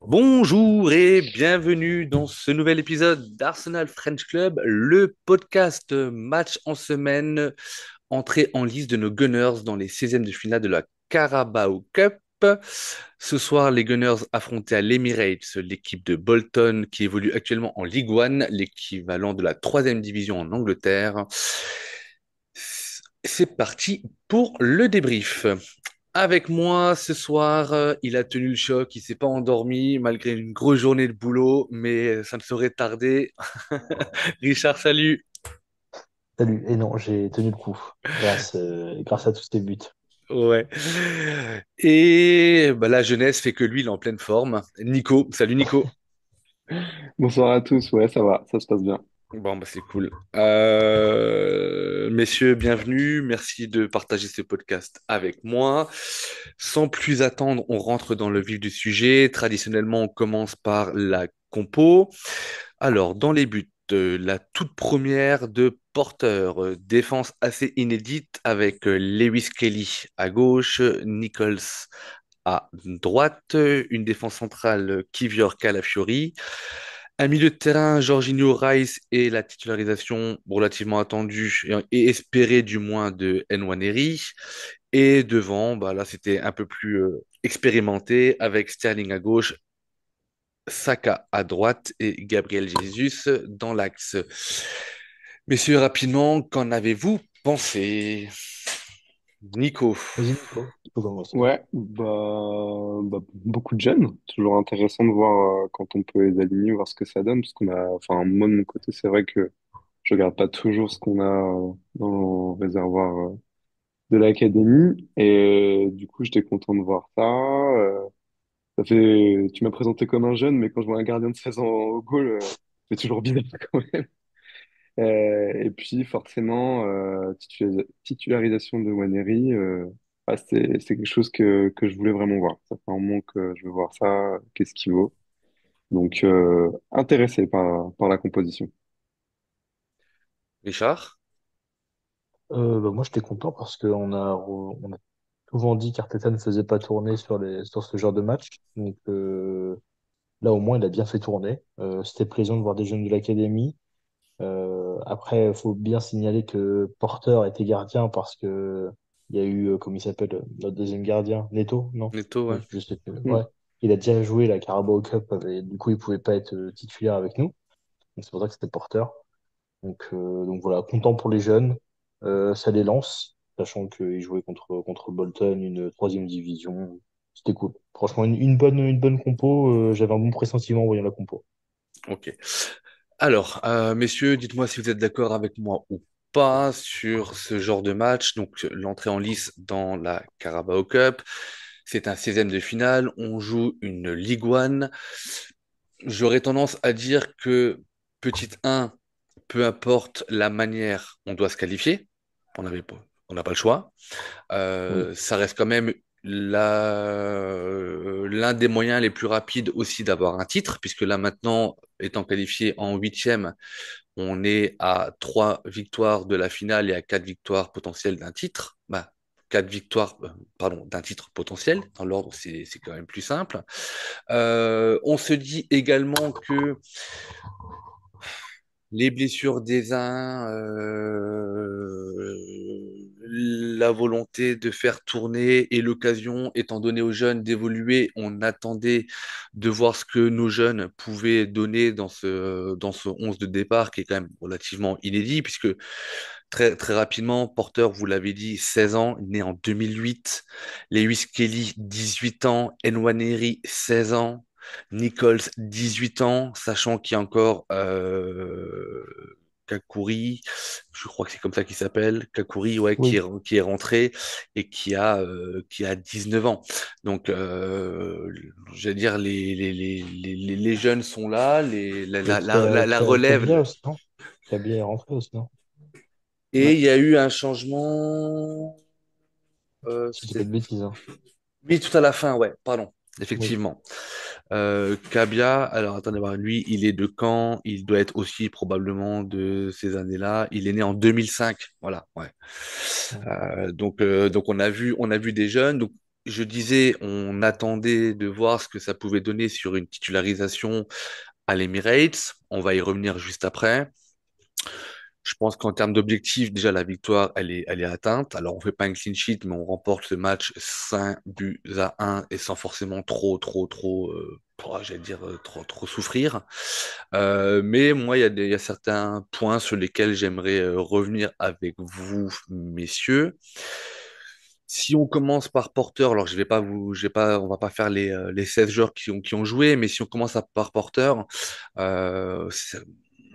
Bonjour et bienvenue dans ce nouvel épisode d'Arsenal French Club, le podcast match en semaine, entrée en liste de nos Gunners dans les 16e de finale de la Carabao Cup. Ce soir, les Gunners affrontaient à l'Emirates l'équipe de Bolton qui évolue actuellement en League One, l'équivalent de la troisième division en Angleterre. C'est parti pour le débrief. Avec moi ce soir, il a tenu le choc, il s'est pas endormi malgré une grosse journée de boulot, mais ça ne saurait tarder. Richard, salut. Salut. Et non, j'ai tenu le coup grâce à tous tes buts. Ouais. Et bah, la jeunesse fait que lui, il est en pleine forme. Nico, salut Nico. Bonsoir à tous, ouais, ça va, ça se passe bien. Bon, bah, c'est cool. Messieurs, bienvenue. Merci de partager ce podcast avec moi. Sans plus attendre, on rentre dans le vif du sujet. Traditionnellement, on commence par la compo. Alors, dans les buts, la toute première de Porter, défense assez inédite avec Lewis Kelly à gauche, Nichols à droite, une défense centrale Kivior Calafiori. Un milieu de terrain, Jorginho Rice et la titularisation relativement attendue et espérée du moins de Nwaneri. Et devant, bah là c'était un peu plus expérimenté avec Sterling à gauche, Saka à droite et Gabriel Jesus dans l'axe. Messieurs, rapidement, qu'en avez-vous pensé? Nico. Vas-y, Nico, tu peux commencer. Ouais, beaucoup de jeunes, toujours intéressant de voir quand on peut les aligner, voir ce que ça donne, parce qu'on a, enfin, moi de mon côté, c'est vrai que je regarde pas toujours ce qu'on a dans le réservoir de l'académie, et du coup, j'étais content de voir ça. Tu m'as présenté comme un jeune, mais quand je vois un gardien de 16 ans au goal, c'est toujours bizarre quand même. Et puis forcément, titularisation de Waneri, c'est quelque chose que je voulais vraiment voir. Ça fait un moment que je veux voir ça, qu'est-ce qu'il vaut. Donc intéressé par la composition. Richard? Moi, j'étais content parce on a souvent dit qu'Arteta ne faisait pas tourner sur ce genre de match. Donc là, au moins, il a bien fait tourner. C'était plaisant de voir des jeunes de l'académie. Après, il faut bien signaler que Porter était gardien parce que il y a eu, comment il s'appelle, notre deuxième gardien, Neto, non? Neto, ouais. Oui, je sais plus. Mm. Ouais. Il a déjà joué la Carabao Cup, du coup, il pouvait pas être titulaire avec nous. Donc c'est pour ça que c'était Porter. Donc voilà, content pour les jeunes. Ça les lance, sachant qu'ils jouaient contre Bolton, une troisième division. C'était cool. Franchement, une bonne compo. J'avais un bon pressentiment en voyant la compo. Ok. Alors, messieurs, dites-moi si vous êtes d'accord avec moi ou pas sur ce genre de match. Donc, l'entrée en lice dans la Carabao Cup, c'est un 16e de finale. On joue une Ligue 1. J'aurais tendance à dire que, petite un, peu importe la manière, on doit se qualifier. On n'a pas le choix. Oui. Ça reste quand même l'un des moyens les plus rapides aussi d'avoir un titre, puisque là maintenant, étant qualifié en huitième, on est à trois victoires de la finale et à quatre victoires potentielles d'un titre. Bah, quatre victoires, pardon, d'un titre potentiel. Dans l'ordre, c'est quand même plus simple. On se dit également que les blessures des uns, la volonté de faire tourner et l'occasion étant donnée aux jeunes d'évoluer, on attendait de voir ce que nos jeunes pouvaient donner dans ce 11 de départ qui est quand même relativement inédit puisque très, très rapidement, Porter, vous l'avez dit, 16 ans, né en 2008, Lewis Kelly, 18 ans, Nwaneri, 16 ans, Nichols, 18 ans, sachant qu'il y a encore Kakuri, je crois que c'est comme ça qu'il s'appelle, Kakuri, ouais, Oui. qui est rentré et qui a 19 ans. Donc, j'allais dire, les jeunes sont là, Et la relève, Kabia aussi, non? Kabia est rentré aussi, non? et Ouais. il y a eu un changement, Si je dis pas de bêtises, hein. oui, tout à la fin, ouais, pardon, Oui. effectivement. Kabia, alors attendez voir, lui, il est de Caen, il doit être aussi probablement de ces années-là. Il est né en 2005, voilà, ouais. Ouais. Donc on a vu des jeunes. Donc je disais, on attendait de voir ce que ça pouvait donner sur une titularisation à l'Emirates. On va y revenir juste après. Je pense qu'en termes d'objectifs, déjà la victoire, elle est atteinte. Alors on fait pas un clean sheet, mais on remporte ce match 5 buts à 1 et sans forcément trop, j'allais dire trop souffrir. Mais moi, il y a certains points sur lesquels j'aimerais revenir avec vous, messieurs. Si on commence par porteur, alors je vais pas, on va pas faire les 16 joueurs qui ont joué, mais si on commence par porteur, euh, c'est-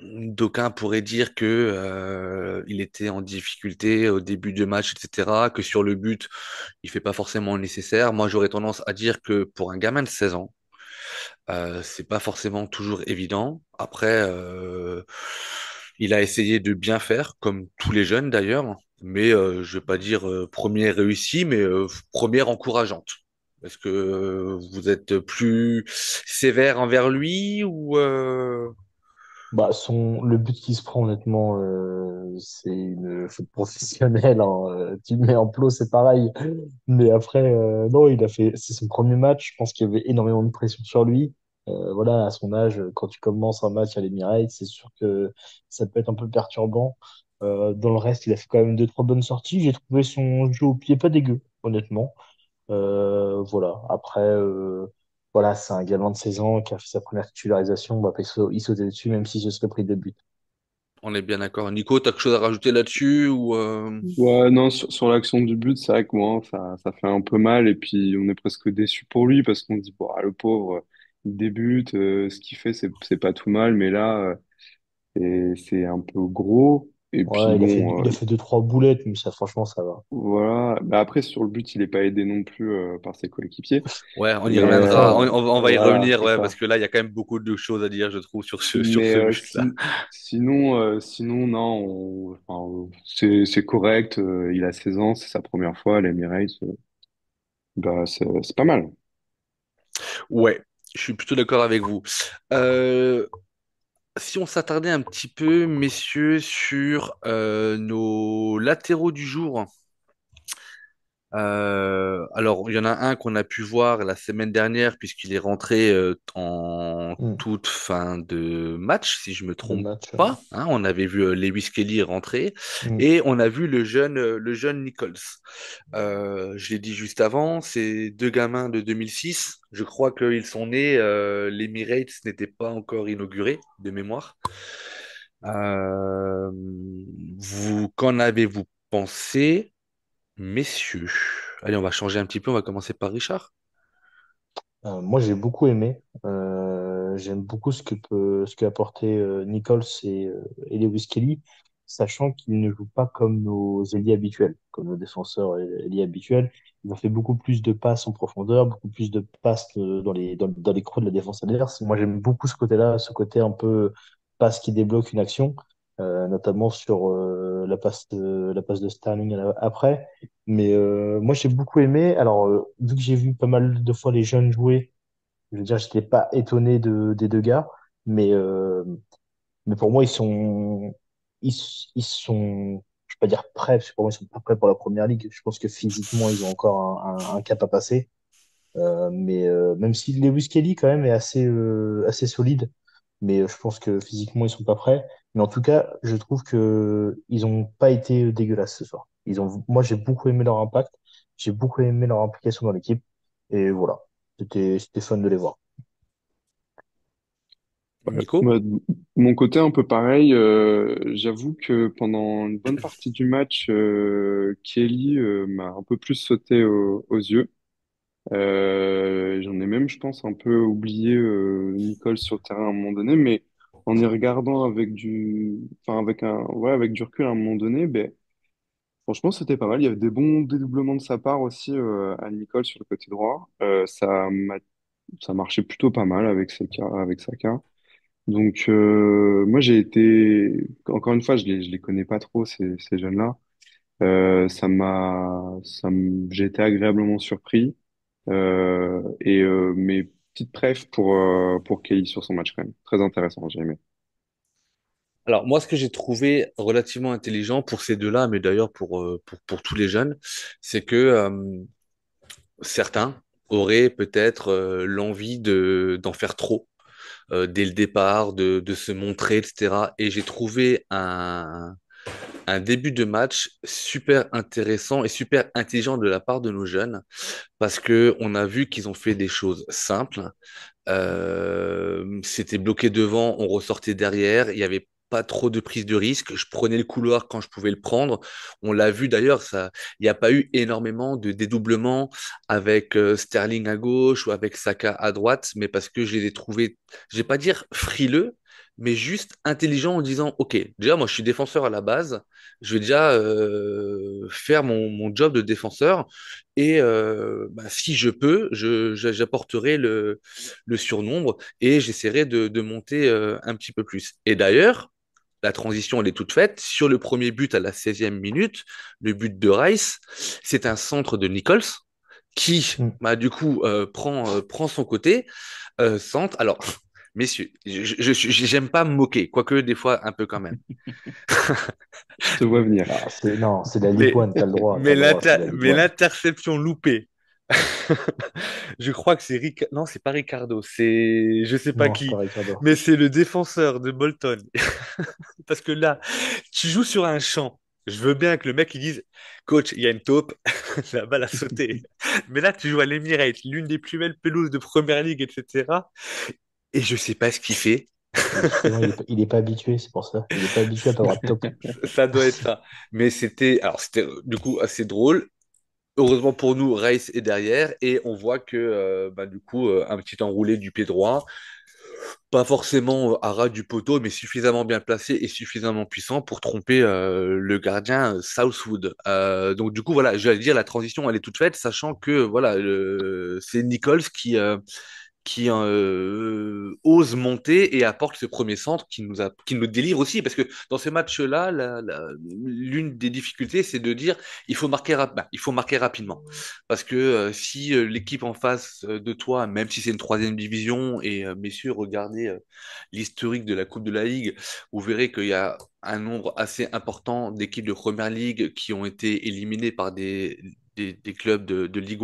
d'aucuns pourraient dire que il était en difficulté au début de match, etc., que sur le but, il fait pas forcément le nécessaire. Moi, j'aurais tendance à dire que pour un gamin de 16 ans, c'est pas forcément toujours évident. Après, il a essayé de bien faire, comme tous les jeunes d'ailleurs, mais je vais pas dire première réussie, mais première encourageante. Est-ce que vous êtes plus sévère envers lui ou Bah, le but qui se prend, honnêtement, c'est une faute professionnelle, hein. Tu le mets en plot, c'est pareil. Mais après, non, c'est son premier match. Je pense qu'il y avait énormément de pression sur lui. Voilà, à son âge, quand tu commences un match à l'Emirates, c'est sûr que ça peut être un peu perturbant. Dans le reste, il a fait quand même deux, trois bonnes sorties. J'ai trouvé son jeu au pied pas dégueu, honnêtement. Voilà. Après, voilà, c'est un gamin de 16 ans qui a fait sa première titularisation. On va pas y sauter dessus, même si ce serait pris de but. on est bien d'accord? Nico, t'as quelque chose à rajouter là-dessus ou Ouais, non, sur l'action du but, c'est vrai que moi, ça fait un peu mal et puis on est presque déçu pour lui parce qu'on se dit, bon, ah, le pauvre, il débute, ce qu'il fait, c'est pas tout mal, mais là, c'est un peu gros. Et puis Ouais, bon, il a fait deux, trois boulettes, mais ça, franchement, ça va. voilà. Bah, après, sur le but, il est pas aidé non plus par ses coéquipiers. ouais, on y Mais Après, reviendra. On va y voilà, revenir, c'est ouais, ça. parce que là, il y a quand même beaucoup de choses à dire, je trouve, sur Mais ce but-là. sinon, non, enfin, c'est correct. Il a 16 ans, c'est sa première fois à l'Emirates. Bah, c'est pas mal. Ouais, je suis plutôt d'accord avec vous. Euh, Si on s'attardait un petit peu, messieurs, sur nos latéraux du jour. Alors, il y en a un qu'on a pu voir la semaine dernière, puisqu'il est rentré en hmm, toute fin de match, si je me de trompe match. pas. Hein. On avait vu Lewis Kelly rentrer Hmm. et on a vu le jeune Nichols. Je l'ai dit juste avant, c'est deux gamins de 2006. Je crois qu'ils sont nés, l'Emirates n'était pas encore inauguré, de mémoire. Euh, qu'en avez-vous pensé, messieurs? Allez, on va changer un petit peu, on va commencer par Richard. Moi, j'ai beaucoup aimé. J'aime beaucoup ce que apporté Nichols et Lewis Kelly, sachant qu'ils ne jouent pas comme nos ailiers habituels, comme nos défenseurs ailiers habituels. Ils ont fait beaucoup plus de passes en profondeur, beaucoup plus de passes dans les creux de la défense adverse. Moi, j'aime beaucoup ce côté-là, ce côté un peu passe qui débloque une action, notamment sur la passe de Sterling après. Mais moi, j'ai beaucoup aimé. Alors, vu que j'ai vu pas mal de fois les jeunes jouer, je veux dire, j'étais pas étonné des deux gars, mais, euh, mais pour moi, ils sont, je vais pas dire prêts, parce que pour moi, ils sont pas prêts pour la première ligue. Je pense que physiquement, ils ont encore un cap à passer. Mais même si Lewis Kelly, quand même, est assez solide, mais je pense que physiquement, ils sont pas prêts. Mais en tout cas, je trouve que ils ont pas été dégueulasses ce soir. Moi, j'ai beaucoup aimé leur impact, j'ai beaucoup aimé leur implication dans l'équipe, et voilà. C'était fun de les voir. Ouais. Nico? Moi, de mon côté, un peu pareil. J'avoue que pendant une bonne partie du match, Kelly m'a un peu plus sauté aux yeux. J'en ai même, je pense, un peu oublié Nicole sur le terrain à un moment donné, mais en y regardant enfin avec du recul à un moment donné, ben franchement, c'était pas mal. Il y avait des bons dédoublements de sa part aussi à Nicole sur le côté droit. Ça marchait plutôt pas mal avec Saka. Donc moi encore une fois, je les connais pas trop ces jeunes-là. J'ai été agréablement surpris. Mes petites prefs pour Kelly sur son match quand même. Très intéressant, j'ai aimé. Alors, moi, ce que j'ai trouvé relativement intelligent pour ces deux-là, mais d'ailleurs pour tous les jeunes, c'est que certains auraient peut-être l'envie d'en faire trop dès le départ, de se montrer, etc. Et j'ai trouvé un début de match super intéressant et super intelligent de la part de nos jeunes parce que on a vu qu'ils ont fait des choses simples. C'était bloqué devant, on ressortait derrière. Il n'y avait pas trop de prise de risque. Je prenais le couloir quand je pouvais le prendre. On l'a vu d'ailleurs, ça, il n'y a pas eu énormément de dédoublements avec Sterling à gauche ou avec Saka à droite, mais parce que je les ai trouvés, je vais pas dire frileux, mais juste intelligents en disant, OK, déjà, moi, je suis défenseur à la base. Je vais déjà faire mon job de défenseur. Et bah, si je peux, j'apporterai le surnombre et j'essaierai de monter un petit peu plus. Et d'ailleurs, la transition, elle est toute faite. Sur le premier but à la 16e minute, le but de Rice, c'est un centre de Nichols qui, Mm. bah, du coup, prend son côté, centre. Alors, messieurs, j'aime pas me moquer, quoique des fois un peu quand même. Je te vois venir. Ah, non, c'est la Ligue Mais, 1, t'as le droit, c'est la Ligue mais 1. l'interception loupée, je crois que c'est non, c'est pas Ricardo, c'est je sais pas Non, c'est pas qui, Ricardo. mais c'est le défenseur de Bolton. Parce que là, tu joues sur un champ. Je veux bien que le mec il dise, coach, il y a une taupe, la balle a sauté. Mais là, tu joues à l'Emirates, l'une des plus belles pelouses de Première Ligue, etc. Et je sais pas ce qu'il fait. Mais justement, il est pas habitué, c'est pour ça. Il est pas habitué à pas avoir de top. Ça doit être ça. Mais c'était du coup assez drôle. Heureusement pour nous, Rice est derrière et on voit que bah, du coup un petit enroulé du pied droit, pas forcément à ras du poteau, mais suffisamment bien placé et suffisamment puissant pour tromper le gardien Southwood. Donc du coup voilà, j'allais dire la transition elle est toute faite, sachant que voilà c'est Nichols qui ose monter et apporte ce premier centre qui nous délivre aussi. Parce que dans ces matchs-là, l'une des difficultés, c'est de dire il faut marquer rapidement. Parce que si l'équipe en face de toi, même si c'est une troisième division, et messieurs, regardez l'historique de la Coupe de la Ligue, vous verrez qu'il y a un nombre assez important d'équipes de Première Ligue qui ont été éliminées par des clubs de Ligue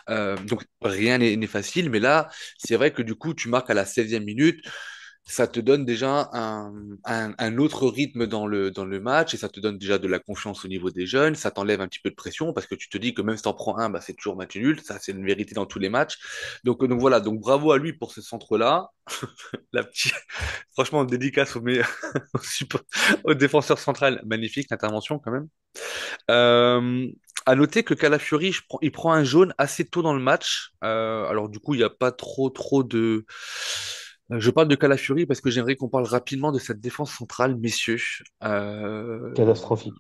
1. Donc rien n'est facile, mais là, c'est vrai que du coup, tu marques à la 16e minute, ça te donne déjà un autre rythme dans le match et ça te donne déjà de la confiance au niveau des jeunes, ça t'enlève un petit peu de pression parce que tu te dis que même si t'en prends un, bah, c'est toujours match nul, ça c'est une vérité dans tous les matchs. Donc voilà, donc bravo à lui pour ce centre-là. La petite, franchement, dédicace au, au défenseur central, magnifique l'intervention quand même. Euh, à noter que Calafiori, il prend un jaune assez tôt dans le match. Alors du coup, il n'y a pas trop de. Je parle de Calafiori parce que j'aimerais qu'on parle rapidement de cette défense centrale, messieurs. Catastrophique.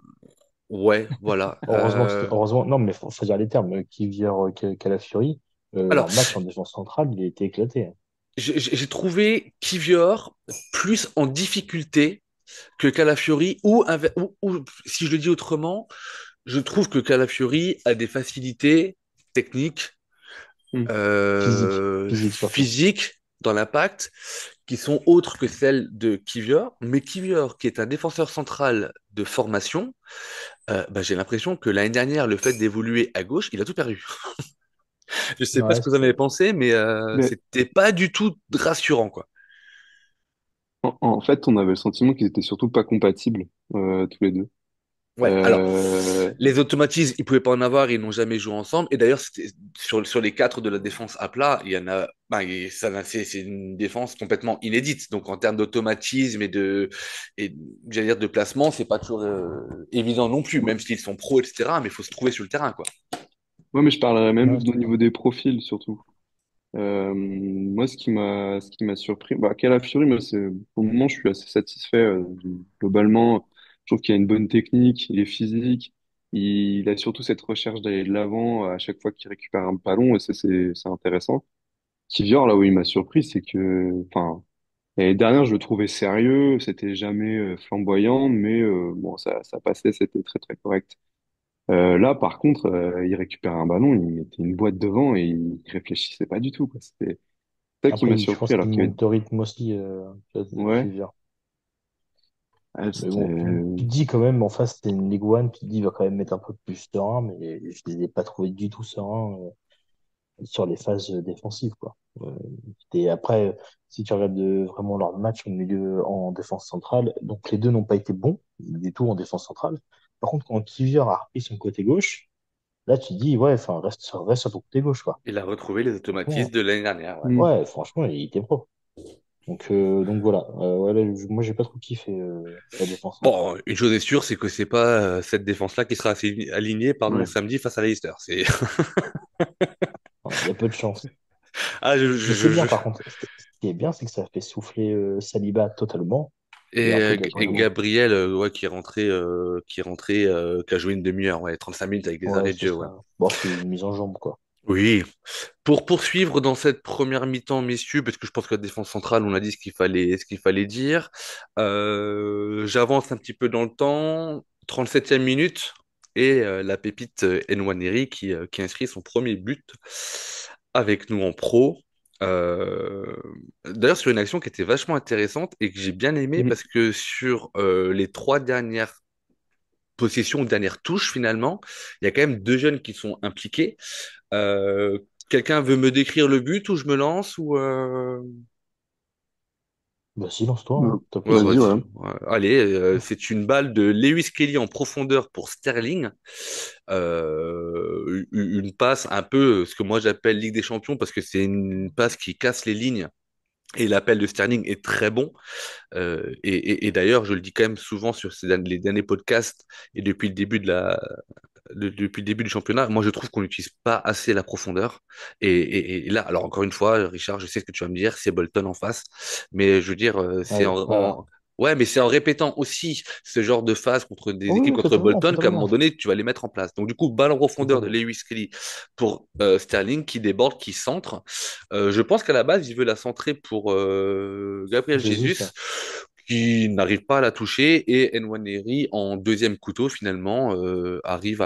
Ouais, voilà. Heureusement, non, mais faut dire les termes. Kivior, Calafiori, Alors, leur match en défense centrale, il a été éclaté, hein. j'ai trouvé Kivior plus en difficulté que Calafiori, ou, si je le dis autrement, je trouve que Calafiori a des facilités techniques Hmm. Physique surtout. physiques dans l'impact qui sont autres que celles de Kivior, mais Kivior, qui est un défenseur central de formation, bah, j'ai l'impression que l'année dernière, le fait d'évoluer à gauche, il a tout perdu. Je sais pas ce Ouais, que vous en avez pensé, mais Mais c'était pas du tout rassurant, quoi. en fait, on avait le sentiment qu'ils étaient surtout pas compatibles, tous les deux. Ouais, alors, Euh, les automatismes, ils pouvaient pas en avoir, ils n'ont jamais joué ensemble. Et d'ailleurs, sur les quatre de la défense à plat, il y en a, ben, c'est une défense complètement inédite. Donc, en termes d'automatisme et j'allais dire de placement, c'est pas toujours évident non plus, même s'ils sont pros, etc. Mais il faut se trouver sur le terrain, quoi. ouais, mais je parlerais même ouais, au niveau des profils surtout. Moi, ce qui m'a surpris, bah, Calafiori, moi, c'est, pour le moment, je suis assez satisfait. Globalement, je trouve qu'il a une bonne technique, il est physique, il a surtout cette recherche d'aller de l'avant à chaque fois qu'il récupère un ballon, et ça, c'est intéressant. Kivior, là où il m'a surpris, c'est que, enfin, l'année dernière, je le trouvais sérieux, c'était jamais flamboyant, mais bon, ça passait, c'était très très correct. Là, par contre, il récupère un ballon, il mettait une boîte devant et il réfléchissait pas du tout, quoi. C'était ça qui après, m'a je pense surpris, qu'il alors qu'il y avait... monte au rythme aussi, Ouais, Kivior. ah, Mais bon, c'était... tu te dis quand même, en face, c'est une Ligue 1, tu te dis, il va quand même mettre un peu plus serein, mais je les ai pas trouvés du tout sereins. sur les phases défensives, quoi. Et après, si tu regardes vraiment leur match au milieu en défense centrale, donc les deux n'ont pas été bons du tout en défense centrale. Par contre, quand Kivior a repris son côté gauche, là, tu te dis, ouais, enfin, reste sur ton côté gauche, quoi. Il a retrouvé les automatismes Franchement, de l'année dernière. Ouais. Mm. ouais, franchement, il était pro. Donc voilà. Ouais, là, moi, j'ai pas trop kiffé la défense centrale. Bon, une chose est sûre, c'est que c'est pas cette défense-là qui sera alignée, pardon, Ouais. samedi face à Leicester. C'est Enfin, il y a peu de chance. ah, Mais c'est bien, par contre. Ce qui est bien, c'est que ça fait souffler Saliba totalement. Et après, Et Gabriel, Gabriel, ouais, qui a joué une demi-heure, ouais, 35 minutes avec des ouais, arrêts de c'est jeu, ouais. ça. Bon, c'est une mise en jambe, quoi. Oui. Pour poursuivre dans cette première mi-temps, messieurs, parce que je pense que la défense centrale, on a dit ce qu'il fallait dire. J'avance un petit peu dans le temps. 37e minute et la pépite Nwaneri qui inscrit son premier but avec nous en pro. Euh, D'ailleurs, sur une action qui était vachement intéressante et que j'ai bien aimé Mm. parce que sur les trois dernières possessions ou dernières touches, finalement, il y a quand même deux jeunes qui sont impliqués. Euh, Quelqu'un veut me décrire le but ou je me lance ou Bah, silence-toi, hein. Non. T'as pris ouais, le Vas-y, but. ouais. vas-y. Ouais. Allez, c'est une balle de Lewis Kelly en profondeur pour Sterling. Une passe un peu ce que moi j'appelle Ligue des Champions parce que c'est une passe qui casse les lignes. Et l'appel de Sterling est très bon. Et d'ailleurs, je le dis quand même souvent sur les derniers podcasts et depuis le début depuis le début du championnat, moi je trouve qu'on n'utilise pas assez la profondeur. Et là, alors encore une fois, Richard, je sais ce que tu vas me dire, c'est Bolton en face, mais je veux dire, c'est Ouais, ouais, mais c'est en répétant aussi ce genre de phase contre des oui, équipes oui, contre totalement, Bolton qu'à un moment totalement, donné, tu vas les mettre en place. Donc du coup, balle en profondeur de totalement. Lewis Kelly pour Sterling qui déborde, qui centre. Je pense qu'à la base, il veut la centrer pour Gabriel Jésus, Jesus ça. qui n'arrive pas à la toucher et Nwaneri en deuxième couteau finalement arrive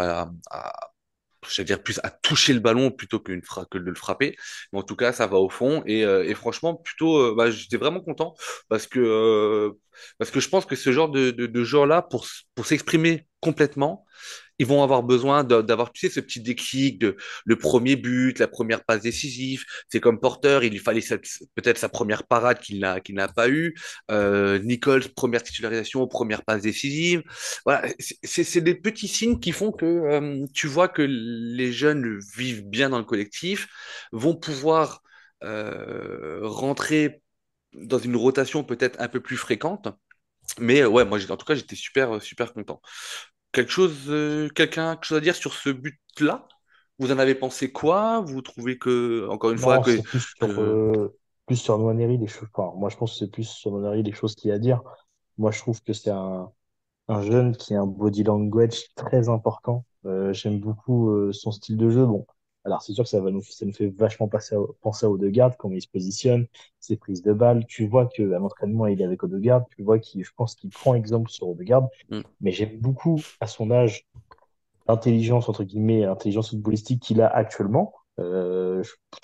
j'allais dire plus à toucher le ballon plutôt que de le frapper. Mais en tout cas, ça va au fond et franchement plutôt, bah, j'étais vraiment content parce que euh, parce que je pense que ce genre de joueur-là pour s'exprimer complètement ils vont avoir besoin d'avoir, tu sais, ce petit déclic de le premier but, la première passe décisive. C'est comme Porter, il lui fallait peut-être sa première parade qu'il n'a pas eu. Nichols, première titularisation, première passe décisive. Voilà, c'est des petits signes qui font que tu vois que les jeunes vivent bien dans le collectif, vont pouvoir rentrer dans une rotation peut-être un peu plus fréquente. Mais ouais, moi, en tout cas, j'étais super content. Quelque chose à dire sur ce but-là? Vous en avez pensé quoi? Vous trouvez que, encore une fois, Non, c'est que... plus sur Nwaneri, les choses. Enfin, moi, je pense que c'est plus sur Nwaneri les choses qu'il y a à dire. Moi, je trouve que c'est un jeune qui a un body language très important. J'aime beaucoup son style de jeu. Bon, alors c'est sûr que ça nous fait vachement penser à Odegaard, comment il se positionne, ses prises de balles. Tu vois qu'à l'entraînement, il est avec Odegaard. Tu vois je pense qu'il prend exemple sur Odegaard. Hmm. Mais j'aime beaucoup, à son âge, l'intelligence, entre guillemets, l'intelligence footballistique qu'il a actuellement. Tu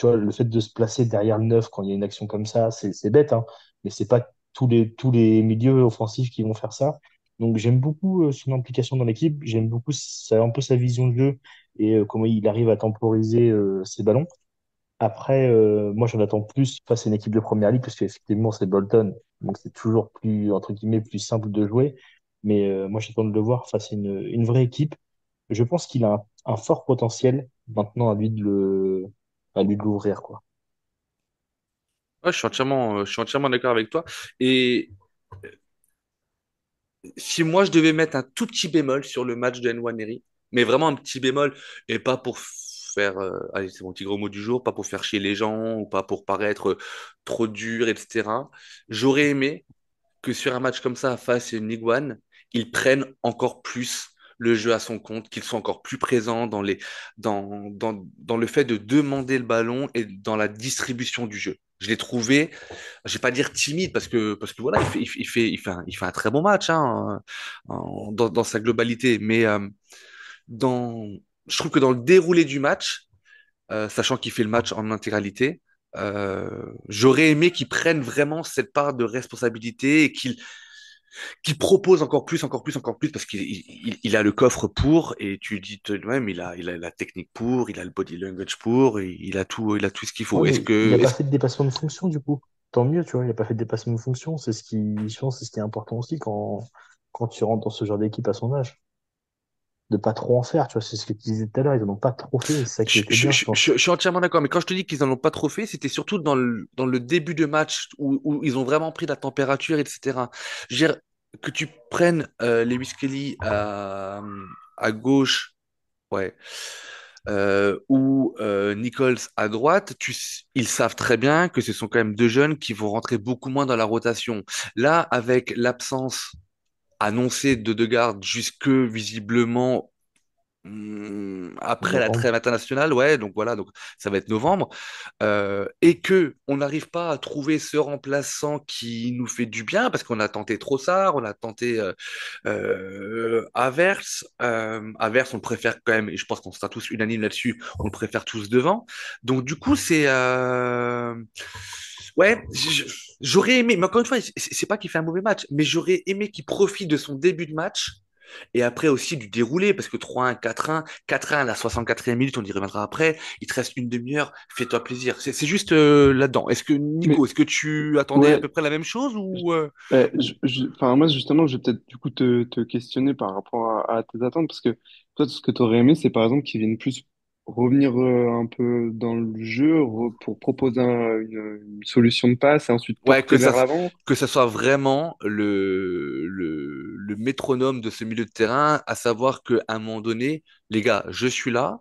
vois, le fait de se placer derrière le neuf quand il y a une action comme ça, c'est bête, hein, mais c'est pas tous les milieux offensifs qui vont faire ça. Donc j'aime beaucoup son implication dans l'équipe, j'aime beaucoup un peu sa vision de jeu et comment il arrive à temporiser ses ballons. Après, moi j'en attends plus face à une équipe de première ligue parce qu'effectivement c'est Bolton, donc c'est toujours plus, entre guillemets, plus simple de jouer. Mais moi j'attends de le voir face à une vraie équipe. Je pense qu'il a un fort potentiel. Maintenant, à lui de l'ouvrir, quoi. Ouais, je suis entièrement d'accord avec toi. Et si moi, je devais mettre un tout petit bémol sur le match de Nwaneri, mais vraiment un petit bémol, et pas pour faire, allez, c'est mon petit gros mot du jour, pas pour faire chier les gens, ou pas pour paraître trop dur, etc. J'aurais aimé que sur un match comme ça, face à une Ligue 1, ils prennent encore plus le jeu à son compte, qu'ils soient encore plus présents dans le fait de demander le ballon et dans la distribution du jeu. Je l'ai trouvé, je vais pas dire timide parce que voilà, il fait un très bon match hein, dans sa globalité, mais dans, je trouve que dans le déroulé du match, sachant qu'il fait le match en intégralité, j'aurais aimé qu'il prenne vraiment cette part de responsabilité et qu'il qui propose encore plus, encore plus, encore plus, parce qu'il a le coffre pour, et tu dis toi-même, il a la technique pour, il a le body language pour, il a tout ce qu'il faut. Ouais, Est-ce mais il n'a que, pas est-ce, fait de dépassement de fonction, du coup. Tant mieux, tu vois, il n'a pas fait de dépassement de fonction. Je pense, que c'est ce qui est important aussi quand tu rentres dans ce genre d'équipe à son âge. De pas trop en faire, tu vois, c'est ce que tu disais tout à l'heure, ils n'en ont pas trop fait, c'est ça qui était bien, je pense. je suis entièrement d'accord, mais quand je te dis qu'ils en ont pas trop fait, c'était surtout dans le début de match où ils ont vraiment pris la température, etc. Je veux dire, que tu prennes Lewis Kelly à gauche, ouais, ou Nichols à droite, ils savent très bien que ce sont quand même deux jeunes qui vont rentrer beaucoup moins dans la rotation. Là, avec l'absence annoncée de Degarde jusque visiblement après la Novembre. trêve internationale, ouais, donc voilà, donc ça va être novembre, et que on n'arrive pas à trouver ce remplaçant qui nous fait du bien, parce qu'on a tenté Trossard, on a tenté Havertz, Havertz, on le préfère quand même, et je pense qu'on sera tous unanimes là-dessus, on le préfère tous devant. Donc du coup, ouais, j'aurais aimé, mais encore une fois, c'est pas qu'il fait un mauvais match, mais j'aurais aimé qu'il profite de son début de match et après aussi du déroulé, parce que 3-1, 4-1, 4-1 à la 64e minute, on y reviendra après. Il te reste une demi-heure, fais-toi plaisir. C'est juste là-dedans. Est-ce que, Nico, Mais est-ce que tu attendais à ouais, peu près la même chose ou enfin, moi, justement, je vais peut-être du coup te questionner par rapport à tes attentes, parce que toi, ce que tu aurais aimé, c'est par exemple qu'ils viennent plus revenir un peu dans le jeu pour proposer une solution de passe et ensuite ouais, porter vers l'avant. que ça soit vraiment le métronome de ce milieu de terrain, à savoir qu'à un moment donné, les gars, je suis là.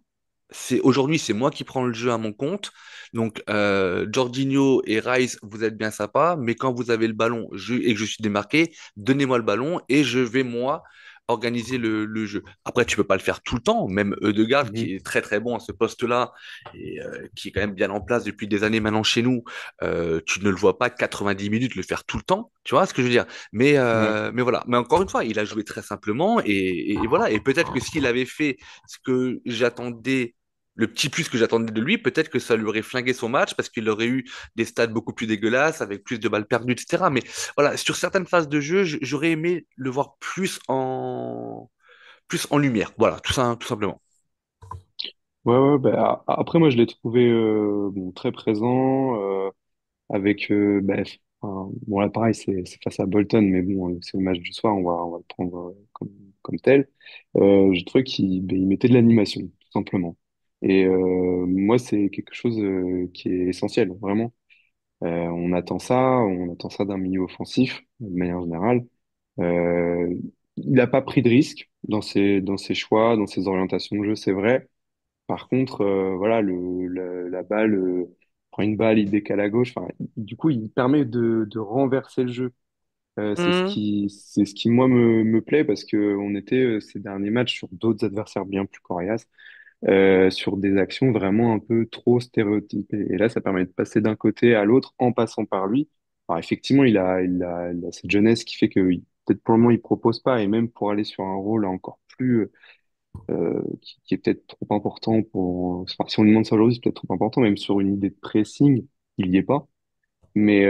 Aujourd'hui, c'est moi qui prends le jeu à mon compte. Donc, Jorginho et Rice, vous êtes bien sympas, mais quand vous avez le ballon et que je suis démarqué, donnez-moi le ballon et je vais, moi, organiser le jeu. Après, tu peux pas le faire tout le temps. Même Ødegaard, Mhm. qui est très très bon à ce poste-là et qui est quand même bien en place depuis des années maintenant chez nous, tu ne le vois pas 90 minutes le faire tout le temps. Tu vois ce que je veux dire? Ouais. Mais voilà. Mais encore une fois, il a joué très simplement et voilà. Et peut-être que s'il avait fait ce que j'attendais, le petit plus que j'attendais de lui, peut-être que ça lui aurait flingué son match parce qu'il aurait eu des stats beaucoup plus dégueulasses avec plus de balles perdues, etc. Mais voilà, sur certaines phases de jeu, j'aurais aimé le voir plus en lumière. Voilà, tout simplement. Ouais, bah, après, moi, je l'ai trouvé bon, très présent, avec, bah, enfin, bon, là, pareil, c'est face à Bolton, mais bon, c'est le match du soir, on va le prendre comme tel. Je trouvais il mettait de l'animation, tout simplement. Et moi, c'est quelque chose qui est essentiel, vraiment. On attend ça d'un milieu offensif, de manière générale. Euh, il n'a pas pris de risque dans ses choix, dans ses orientations de jeu, c'est vrai. Par contre, voilà, la balle prend une balle, il décale à gauche. Enfin, du coup, il permet de renverser le jeu. Hmm. C'est ce qui moi me plaît parce que on était ces derniers matchs sur d'autres adversaires bien plus coriaces, sur des actions vraiment un peu trop stéréotypées. Et là, ça permet de passer d'un côté à l'autre en passant par lui. Alors effectivement, il a cette jeunesse qui fait que peut-être pour le moment il propose pas et même pour aller sur un rôle encore plus qui est peut-être trop important enfin, si on lui demande ça aujourd'hui, c'est peut-être trop important, même sur une idée de pressing, il y est pas. Mais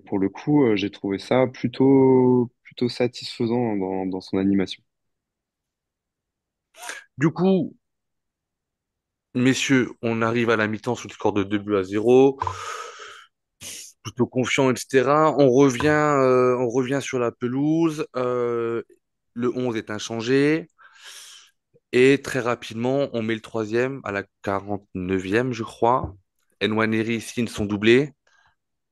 pour le coup, j'ai trouvé ça plutôt satisfaisant dans son animation. Du coup, messieurs, on arrive à la mi-temps sous le score de 2-0. Plutôt confiant, etc. On revient sur la pelouse. Le 11 est inchangé. Et très rapidement, on met le troisième à la 49e, je crois. Nwaneri signe son doublé.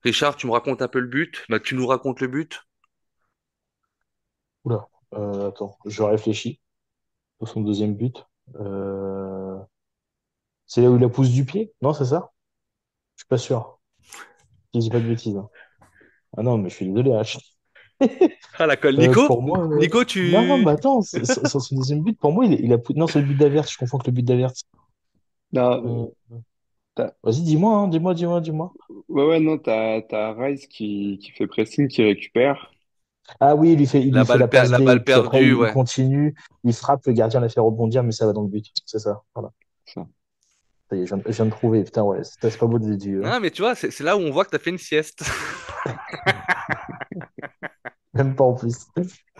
Richard, tu me racontes un peu le but? Bah, tu nous racontes le but? Oula, attends, je réfléchis pour son deuxième but. Euh, c'est là où il la pousse du pied? Non, c'est ça? Je suis pas sûr. Si je dis pas de bêtises, hein. Ah non, mais je suis désolé, H. Ah, la colle. Nico? Pour moi, Nico, non, mais tu... attends, sur son deuxième but, pour moi, il a non, c'est le but d'Avertz, je confonds avec le but d'Avertz. Là, Euh, t'as- vas-y, dis-moi, hein, dis-moi. ouais, non, t'as Rice qui fait pressing, qui récupère. Ah oui, il lui fait la passe La D, et balle puis après, perdue, il ouais. continue, il frappe, le gardien la fait rebondir, mais ça va dans le but. C'est ça, voilà. Ça. Ça y est, je viens de trouver, putain, ouais, c'est pas beau de dire, hein. Ah, mais tu vois, c'est là où on voit que tu as fait une sieste. Même pas en plus.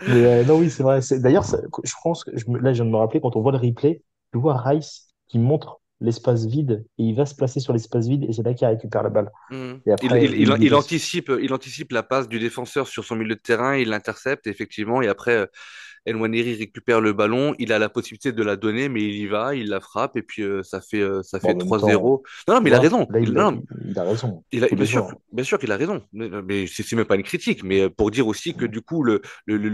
Mais non, oui, c'est vrai. D'ailleurs, je pense que là, je viens de me rappeler, quand on voit le replay, tu vois Rice qui montre l'espace vide et il va se placer sur l'espace vide et c'est là qu'il récupère la balle. Mhm. Et après, il dépasse. Il anticipe la passe du défenseur sur son milieu de terrain, il l'intercepte effectivement, et après El Nwaneri récupère le ballon, il a la possibilité de la donner, mais il y va, il la frappe, et puis ça Bon, fait en même 3-0. temps, Non, non, tu mais il a vois, raison. là, Non, non, il a raison. Faut les voir. bien sûr qu'il a raison, mais c'est même pas une critique, mais pour dire aussi que du coup le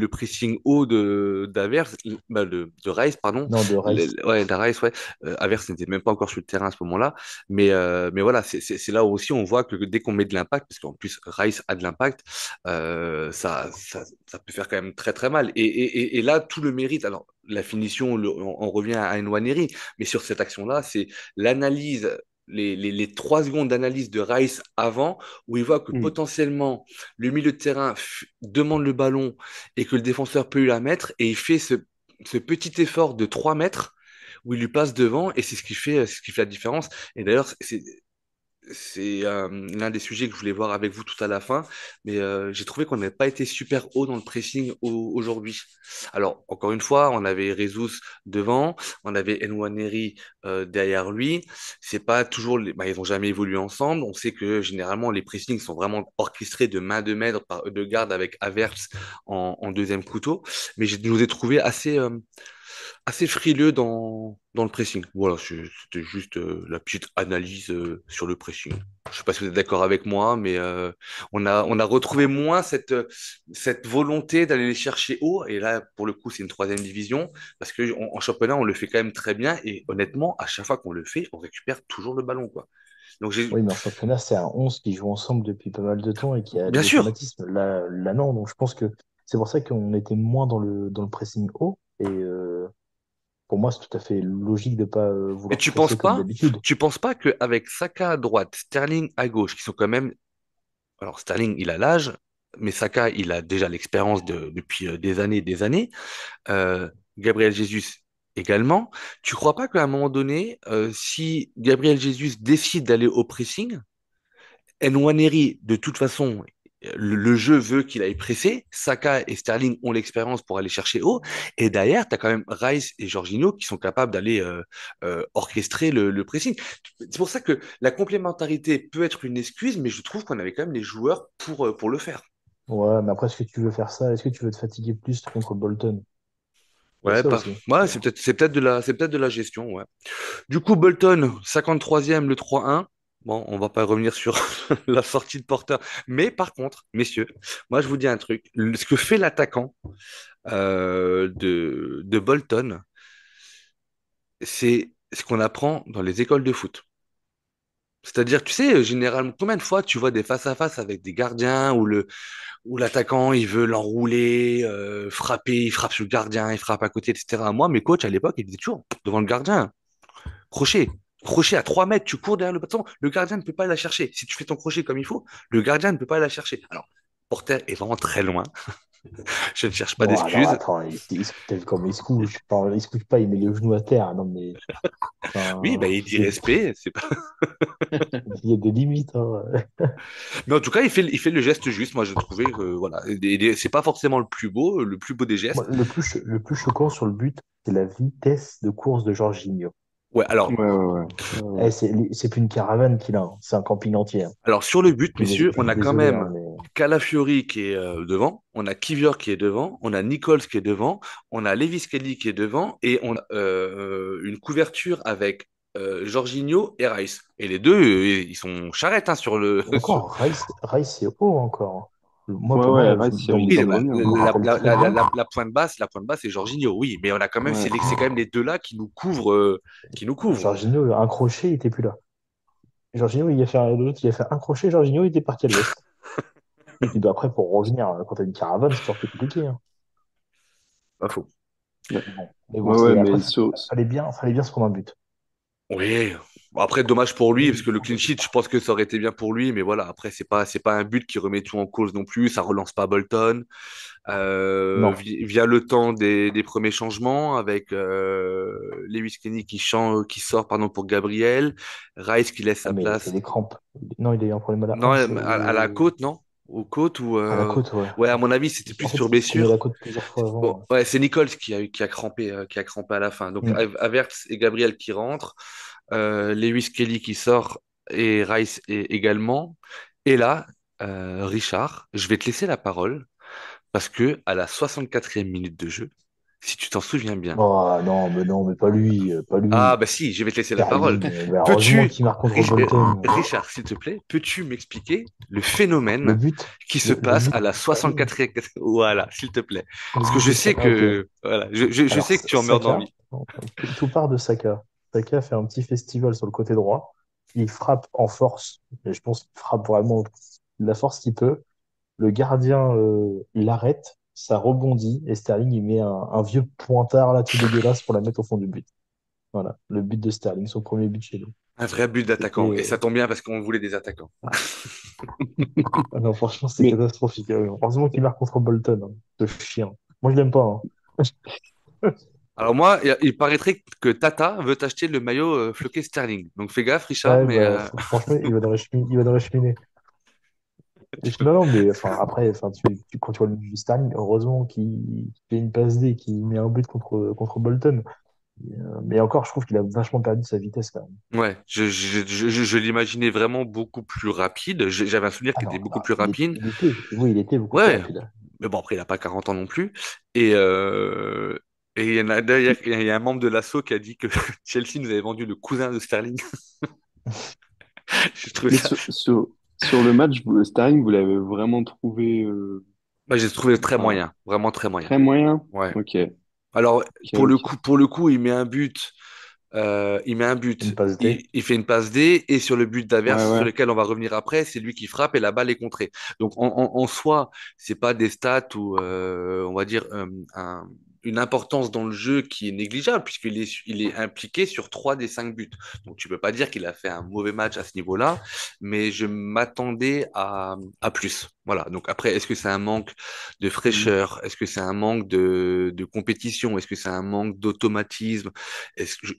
pressing haut de d'Avers, bah, de Rice pardon, Non, de Rice. ouais de Rice ouais, Avers n'était même pas encore sur le terrain à ce moment-là, mais voilà c'est là aussi on voit que dès qu'on met de l'impact, parce qu'en plus Rice a de l'impact, ça peut faire quand même très très mal et là tout le mérite alors la finition on revient à Nwaneri, mais sur cette action-là c'est l'analyse les 3 secondes d'analyse de Rice avant, où il voit que Hmm. potentiellement le milieu de terrain demande le ballon et que le défenseur peut lui la mettre, et il fait ce petit effort de 3 mètres où il lui passe devant, et c'est ce qui fait la différence. Et d'ailleurs, c'est l'un des sujets que je voulais voir avec vous tout à la fin, mais j'ai trouvé qu'on n'avait pas été super haut dans le pressing aujourd'hui. Alors, encore une fois, on avait Jesus devant, on avait Nwaneri derrière lui. C'est pas toujours, bah, ils ont jamais évolué ensemble. On sait que généralement les pressings sont vraiment orchestrés de main de maître de garde avec Havertz en deuxième couteau, mais je nous ai trouvé assez frileux dans le pressing. Voilà, c'était juste la petite analyse sur le pressing. Je sais pas si vous êtes d'accord avec moi, mais on a retrouvé moins cette volonté d'aller les chercher haut. Et là, pour le coup, c'est une troisième division, parce que en championnat, on le fait quand même très bien. Et honnêtement, à chaque fois qu'on le fait, on récupère toujours le ballon, quoi. Donc Oui, mais en championnat, c'est un 11 qui joue ensemble depuis pas mal de temps et qui a bien des sûr, automatismes. Là, non. Donc, je pense que c'est pour ça qu'on était moins dans le pressing haut. Et pour moi, c'est tout à fait logique de pas mais vouloir presser comme d'habitude. tu penses pas qu'avec Saka à droite, Sterling à gauche, qui sont quand même alors Sterling, il a l'âge, mais Saka, il a déjà l'expérience depuis des années et des années. Euh, Gabriel Jesus également. Tu crois pas qu'à un moment donné, si Gabriel Jesus décide d'aller au pressing, Nwaneri, de toute façon, le jeu veut qu'il aille presser. Saka et Sterling ont l'expérience pour aller chercher haut. Et derrière, tu as quand même Rice et Jorginho qui sont capables d'aller orchestrer le pressing. C'est pour ça que la complémentarité peut être une excuse, mais je trouve qu'on avait quand même les joueurs pour le faire. Ouais, mais après, est-ce que tu veux faire ça? Est-ce que tu veux te fatiguer plus contre Bolton? Il y a Ouais, ça pas. aussi, tu Ouais, vois. c'est peut-être de la gestion, ouais. Du coup, Bolton, 53e, le 3-1. Bon, on va pas revenir sur la sortie de Porter. Mais par contre, messieurs, moi je vous dis un truc. Ce que fait l'attaquant de Bolton, c'est ce qu'on apprend dans les écoles de foot. C'est-à-dire, tu sais, généralement, combien de fois tu vois des face-à-face avec des gardiens où l'attaquant, il veut l'enrouler, frapper, il frappe sur le gardien, il frappe à côté, etc. Moi, mes coachs à l'époque, ils disaient toujours devant le gardien. Crochet. Crochet à 3 mètres, tu cours derrière le bâton, le gardien ne peut pas aller la chercher. Si tu fais ton crochet comme il faut, le gardien ne peut pas aller la chercher. Alors, Porter est vraiment très loin. Je ne cherche pas Bon, alors d'excuses. attends, t'as vu comment il se couche? Enfin, il se couche pas, il met le genou à terre. Non, mais Oui, bah, enfin, il dit respect. C'est pas... il y a des limites, hein. Mais en tout cas, il fait le geste juste. Moi, je trouvais que voilà, c'est pas forcément le plus beau des Moi, gestes. le plus choquant sur le but, c'est la vitesse de course de Jorginho. Ouais, Ouais, ouais, ouais. Eh, c'est plus une caravane qu'il a, hein. C'est un camping entier, hein. alors sur le but, messieurs, Je on suis a quand désolé, même hein, mais Calafiori qui est devant, on a Kivior qui est devant, on a Nichols qui est devant, on a Levis Kelly qui est devant, et on a une couverture avec Jorginho et Rice. Et les deux, ils sont charrettes hein, sur le. encore, Rice, c'est haut encore. Moi, Ouais, pour ouais, moi, Rice, il Oui, semble revenir, je me hein. rappelle très bien. la pointe basse, c'est Jorginho, oui, mais on a quand même, Ouais. c'est quand même les deux là qui nous couvrent, qui nous couvrent. Jorginho, un crochet, il était plus là. Jorginho, l'autre, il a fait un crochet, Jorginho, il était parti à l'ouest. Et puis bah, après, pour revenir, quand t'as une caravane, c'est toujours plus compliqué, hein. Pas faux. Ouais, Mais bon, ouais, ouais, après, mais sur... fallait bien se prendre un but. Oui. Bon, après, dommage pour lui, parce Oui, que le clean sheet, je pense que ça aurait été bien pour lui, mais voilà, après, c'est pas un but qui remet tout en cause non plus, ça relance pas Bolton. non. Via le temps des premiers changements, avec Lewis Kenny qui sort pardon, pour Gabriel, Rice qui laisse Ah, sa mais c'est place. des crampes. Non, il a eu un problème à la Non, hanche. à la côte, non? aux côtes ou À la côte, ouais. ouais, à mon avis, c'était plus En fait, sur il s'est cogné la blessure. côte plusieurs fois Bon, avant. ouais, c'est Nichols qui a crampé à la fin. Donc, Ouais. Havertz et Gabriel qui rentrent, Lewis Kelly qui sort et Rice également. Et là, Richard, je vais te laisser la parole parce que à la 64e minute de jeu, si tu t'en souviens bien. Oh, non, mais pas lui, pas Ah, lui. bah si, je vais te laisser la parole. Sterling, bah, heureusement Peux-tu, qu'il marque contre Bolton. Richard, s'il te plaît, peux-tu m'expliquer le phénomène Le but, qui se le passe but à la de Sterling. 64e? Voilà, s'il te plaît. Le Parce que but je de sais Saka, ok. que, voilà, je Alors, sais que tu en meurs Saka, d'envie. tout part de Saka. Saka fait un petit festival sur le côté droit. Il frappe en force. Et je pense qu'il frappe vraiment de la force qu'il peut. Le gardien l'arrête. Ça rebondit. Et Sterling, il met un vieux pointard là tout dégueulasse pour la mettre au fond du but. Voilà, le but de Sterling, son premier but chez nous. Un vrai but d'attaquant. Et ça C'était. tombe bien parce qu'on voulait des attaquants. Ah non, franchement, c'était Mais, catastrophique. Heureusement qu'il marque contre Bolton, hein, ce chien. Moi, je l'aime pas, hein. Alors moi, il paraîtrait que Tata veut acheter le maillot floqué Sterling. Donc fais gaffe, Richard, Ouais, mais bah, franchement, il va dans la cheminée. Non, non, mais enfin, après, enfin, quand tu vois le but de Sterling, heureusement qu'il fait une passe D, qu'il met un but contre Bolton. Mais encore, je trouve qu'il a vachement perdu sa vitesse quand même. ouais, je l'imaginais vraiment beaucoup plus rapide. J'avais un souvenir Ah qui était non, beaucoup bah, plus rapide. oui, il était beaucoup plus Ouais, rapide. mais bon, après, il n'a pas 40 ans non plus. Et, euh, et il y en a d'ailleurs, il y a un membre de l'assaut qui a dit que Chelsea nous avait vendu le cousin de Sterling. Je trouve mais ça. sur le match, Sterling, vous l'avez vraiment trouvé Bah, j'ai trouvé très enfin, moyen, vraiment très moyen. très moyen? Ouais. Ok, Alors, ok, ok. pour le coup, il met un but. Il met un Une but, passe D. il fait une passe D, et sur le but Ouais, d'Averse, sur ouais. lequel on va revenir après, c'est lui qui frappe et la balle est contrée. Donc en soi, c'est pas des stats ou on va dire une importance dans le jeu qui est négligeable il est impliqué sur 3 des 5 buts. Donc tu peux pas dire qu'il a fait un mauvais match à ce niveau-là, mais je m'attendais à plus. Voilà. Donc après, est-ce que c'est un manque de Mm. fraîcheur? Est-ce que c'est un manque de compétition? Est-ce que c'est un manque d'automatisme?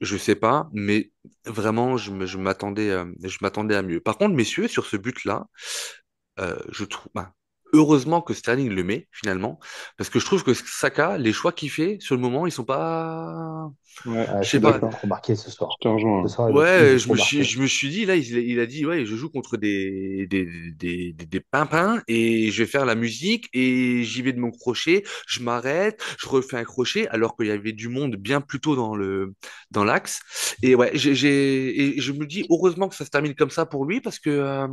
Je sais pas, mais vraiment, je m'attendais à mieux. Par contre, messieurs, sur ce but-là, je trouve, ben, heureusement que Sterling le met finalement, parce que je trouve que Saka, les choix qu'il fait sur le moment, ils sont pas, Ouais, Ah, je sais Saka, il pas. va être remarqué ce je soir. te Ce rejoins. soir, il va Ouais, être remarqué. je me suis dit, là, il a dit, ouais, je joue contre des pimpins et je vais faire la musique et j'y vais de mon crochet, je m'arrête, je refais un crochet alors qu'il y avait du monde bien plus tôt dans l'axe. Et ouais, et je me dis, heureusement que ça se termine comme ça pour lui parce que,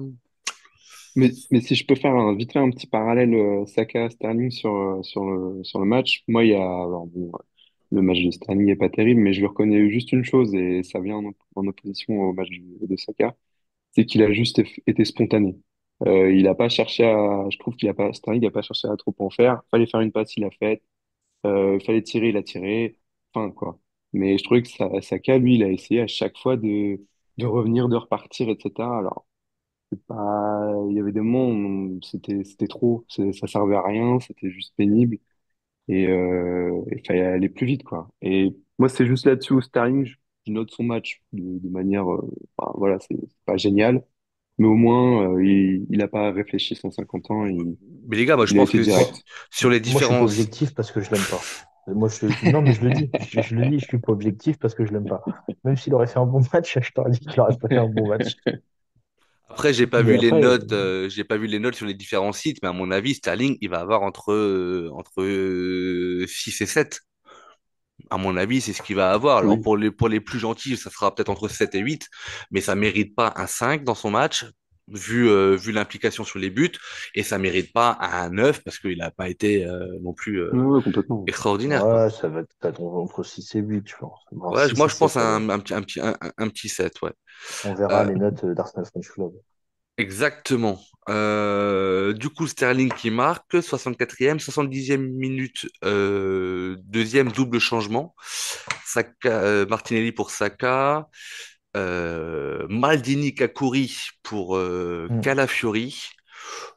Mais si je peux faire vite fait un petit parallèle Saka-Sterling sur le match, moi, il y a, alors bon, le match de Sterling n'est pas terrible, mais je lui reconnais juste une chose, et ça vient en opposition au match de Saka, c'est qu'il a juste été spontané. Il a pas cherché je trouve Sterling n'a pas cherché à trop en faire. Fallait faire une passe, il a fait. Fallait tirer, il a tiré. Enfin, quoi. Mais je trouvais que Saka, lui, il a essayé à chaque fois de revenir, de repartir, etc. Alors, c'est pas, il y avait des moments où c'était trop, ça servait à rien, c'était juste pénible et il fallait aller plus vite, quoi. Et moi, c'est juste là-dessus où Sterling, je note son match de manière, enfin, voilà, c'est pas génial, mais au moins, il a pas réfléchi 150 ans, mais les gars, moi, je il a pense été que Moi, direct. sur les moi, je suis pas différences, objectif parce que je l'aime pas. Non, mais je le dis. Je le dis, je suis pas objectif parce que je l'aime pas. Même s'il aurait fait un bon match, je t'aurais dit qu'il aurait pas fait un bon match. après, Mais après, j'ai pas vu les notes sur les différents sites, mais à mon avis, Sterling, il va avoir entre 6 et 7. À mon avis, c'est ce qu'il va avoir. Alors oui. pour les plus gentils, ça sera peut-être entre 7 et 8, mais ça mérite pas un 5 dans son match, vu l'implication sur les buts, et ça mérite pas un 9 parce qu'il n'a pas été non plus Ouais, ouais, complètement. extraordinaire, quoi. Ouais, ça va être entre 6 et 8, je pense. Bon, Ouais, 6 moi et je pense 7, à allez. un petit 7, ouais. On verra Euh, les notes d'Arsenal French Club. Exactement. Du coup, Sterling qui marque, 64e, 70e minute, deuxième double changement. Saka, Martinelli pour Saka, Maldini Kakuri pour Calafiori.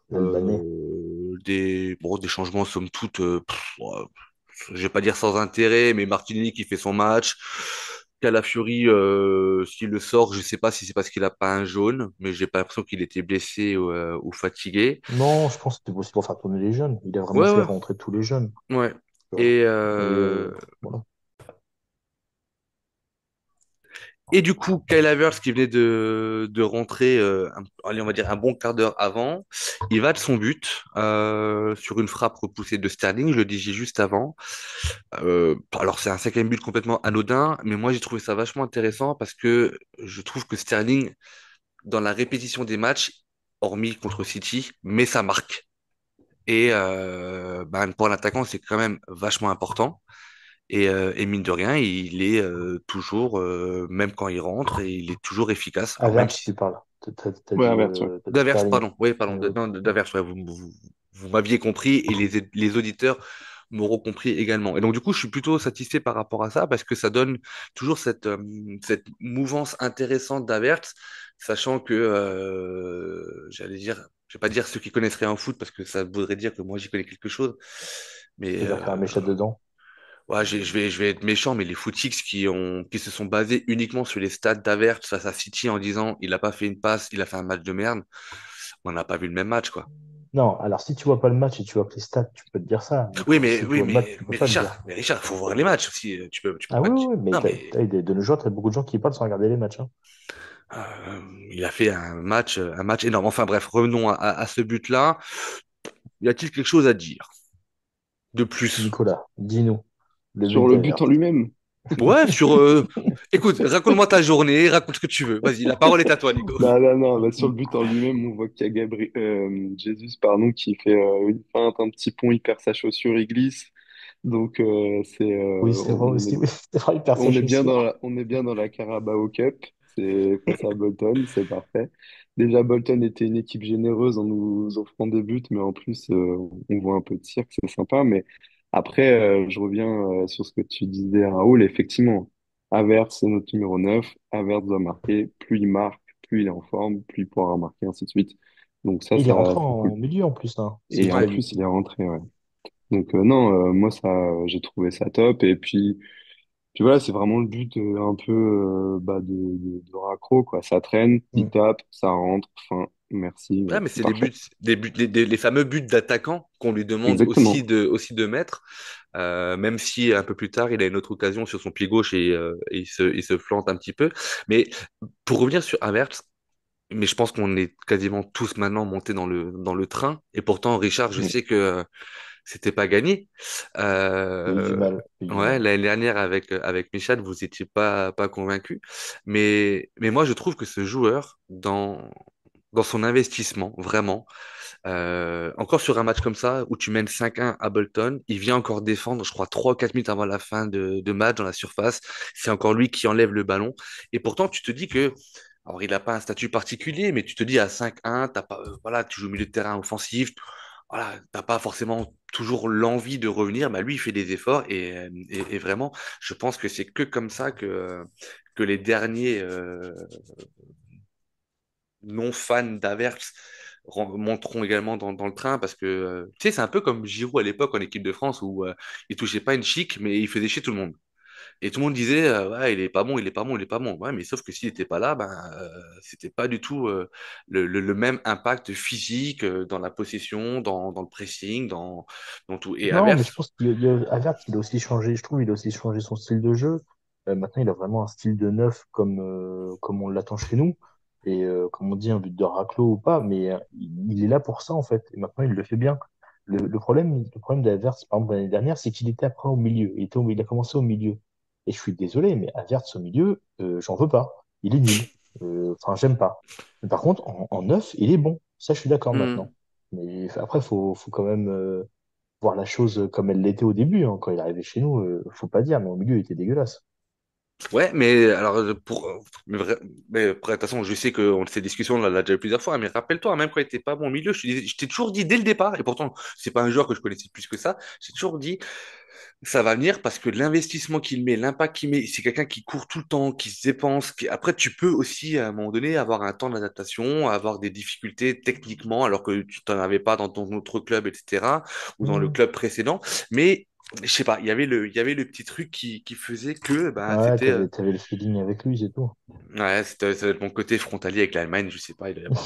L'Albanais. Des changements somme toute, ouais, je vais pas dire sans intérêt, mais Martinelli qui fait son match. Calafiori, s'il le sort, je sais pas si c'est parce qu'il a pas un jaune, mais j'ai pas l'impression qu'il était blessé ou fatigué. Non, je pense que c'était aussi pour faire tourner les jeunes. Il a vraiment Ouais, fait ouais, rentrer tous les jeunes, ouais. tu vois. Et, Et euh, voilà. et du coup, Kyle Havertz qui venait de rentrer, allez, on va dire un bon quart d'heure avant, il va de son but sur une frappe repoussée de Sterling, je le disais juste avant. Alors c'est un cinquième but complètement anodin, mais moi j'ai trouvé ça vachement intéressant parce que je trouve que Sterling, dans la répétition des matchs, hormis contre City, met sa marque. Et pour l'attaquant, c'est quand même vachement important. Et mine de rien, il est toujours, même quand il rentre, et il est toujours efficace. Alors même Havertz, si... tu parles. T'as Ouais, dit, Havertz, ouais. t'as dit D'Averse, Sterling. pardon. Oui, pardon. Oui. Non, d'Averse, ouais, vous m'aviez compris et les auditeurs m'auront compris également. Et donc, du coup, je suis plutôt satisfait par rapport à ça parce que ça donne toujours cette mouvance intéressante d'Averse, sachant que, j'allais dire, je vais pas dire ceux qui connaissent rien en foot parce que ça voudrait dire que moi j'y connais quelque chose, mais Tu veux faire un méchat dedans? ouais, je vais être méchant, mais les footix qui se sont basés uniquement sur les stats d'Havertz face à City en disant il a pas fait une passe, il a fait un match de merde, on n'a pas vu le même match, quoi. Non, alors si tu vois pas le match et tu vois que les stats, tu peux te dire ça. Mais si tu Oui, vois le match, tu peux pas le dire. Mais Richard, faut voir les matchs aussi. Tu peux Ah pas oui, dire. oui, oui, mais Non, mais de nos jours, t'as beaucoup de gens qui parlent sans regarder les matchs, hein. il a fait un match énorme. Enfin bref, revenons à ce but-là. Y a-t-il quelque chose à dire de plus? Nicolas, dis-nous, le but Sur le but en d'Havertz. lui-même. Ouais, écoute, raconte-moi ta journée, raconte ce que tu veux. Vas-y, la parole est à toi, Nico. Non. Bah, sur le but en lui-même, on voit qu'il y a Jesus, pardon, qui fait une feinte, un petit pont, il perd sa chaussure, il glisse. Donc, Oui, c'est vrai aussi, oui, c'est vrai, il perd sa chaussure. on est bien dans la Carabao Cup. C'est face à Bolton, c'est parfait. Déjà, Bolton était une équipe généreuse en nous offrant des buts, mais en plus, on voit un peu de cirque, c'est sympa. Mais après, je reviens sur ce que tu disais, Raoul. Effectivement, Havertz, c'est notre numéro 9. Havertz doit marquer. Plus il marque, plus il est en forme, plus il pourra marquer, ainsi de suite. Donc Il est rentré c'est cool. en milieu en plus, hein, ce que Et tu en as dit. plus, il est rentré, ouais. Donc non, moi ça, j'ai trouvé ça top. Et puis voilà, c'est vraiment le but un peu de raccro, quoi. Ça traîne, il Mm. tape, ça rentre, fin, merci, Ouais, mais c'est c'est parfait. les fameux buts d'attaquant qu'on lui demande Exactement. aussi de mettre, même si un peu plus tard, il a une autre occasion sur son pied gauche et il se plante un petit peu. Mais pour revenir sur Havertz, mais je pense qu'on est quasiment tous maintenant montés dans le train. Et pourtant, Richard, je Mm. sais que c'était pas gagné. J'ai eu du Euh, mal, j'ai eu du ouais, mal. l'année dernière avec Michel, vous étiez pas convaincu. Mais moi, je trouve que ce joueur, dans son investissement, vraiment, encore sur un match comme ça, où tu mènes 5-1 à Bolton, il vient encore défendre, je crois, 3 ou 4 minutes avant la fin de match dans la surface. C'est encore lui qui enlève le ballon. Et pourtant, tu te dis que, alors il n'a pas un statut particulier, mais tu te dis à 5-1, t'as pas, voilà, tu joues au milieu de terrain offensif, voilà, t'as pas forcément toujours l'envie de revenir. Bah, lui, il fait des efforts et vraiment, je pense que c'est que comme ça que les derniers non-fans d'Averse monteront également dans le train parce que tu sais c'est un peu comme Giroud à l'époque en équipe de France où il touchait pas une chic mais il faisait chier tout le monde et tout le monde disait ouais il est pas bon il est pas bon il est pas bon ouais mais sauf que s'il était pas là ben c'était pas du tout le même impact physique dans la possession dans le pressing dans tout et Non, mais je Havertz pense Havertz, il a aussi changé, je trouve, il a aussi changé son style de jeu. Maintenant, il a vraiment un style de neuf comme on l'attend chez nous. Et comme on dit, un but de raclo ou pas, mais il est là pour ça, en fait. Et maintenant, il le fait bien. Le problème d'Havertz, par exemple, l'année dernière, c'est qu'il était après au milieu. Il a commencé au milieu. Et je suis désolé, mais Havertz au milieu, j'en veux pas. Il est nul. Enfin, j'aime pas. Mais par contre, en neuf, il est bon. Ça, je suis d'accord hmm. maintenant. Mais après, faut quand même voir la chose comme elle l'était au début, hein. Quand il est arrivé chez nous, faut pas dire, mais au milieu, il était dégueulasse. Ouais, mais alors mais de toute façon, je sais que ces discussions, on l'a déjà eu plusieurs fois, mais rappelle-toi, même quand il était pas bon au milieu, je t'ai toujours dit dès le départ, et pourtant, c'est pas un joueur que je connaissais plus que ça, j'ai toujours dit, ça va venir parce que l'investissement qu'il met, l'impact qu'il met, c'est quelqu'un qui court tout le temps, qui se dépense, après, tu peux aussi, à un moment donné, avoir un temps d'adaptation, avoir des difficultés techniquement, alors que tu t'en avais pas dans ton autre club, etc., ou dans le Hmm. club précédent, mais je sais pas, il y avait le petit truc qui faisait que ben, Ouais, c'était t'avais le feeling avec lui, c'est tout. ouais, ça doit être mon côté frontalier avec l'Allemagne, je sais pas, il doit y avoir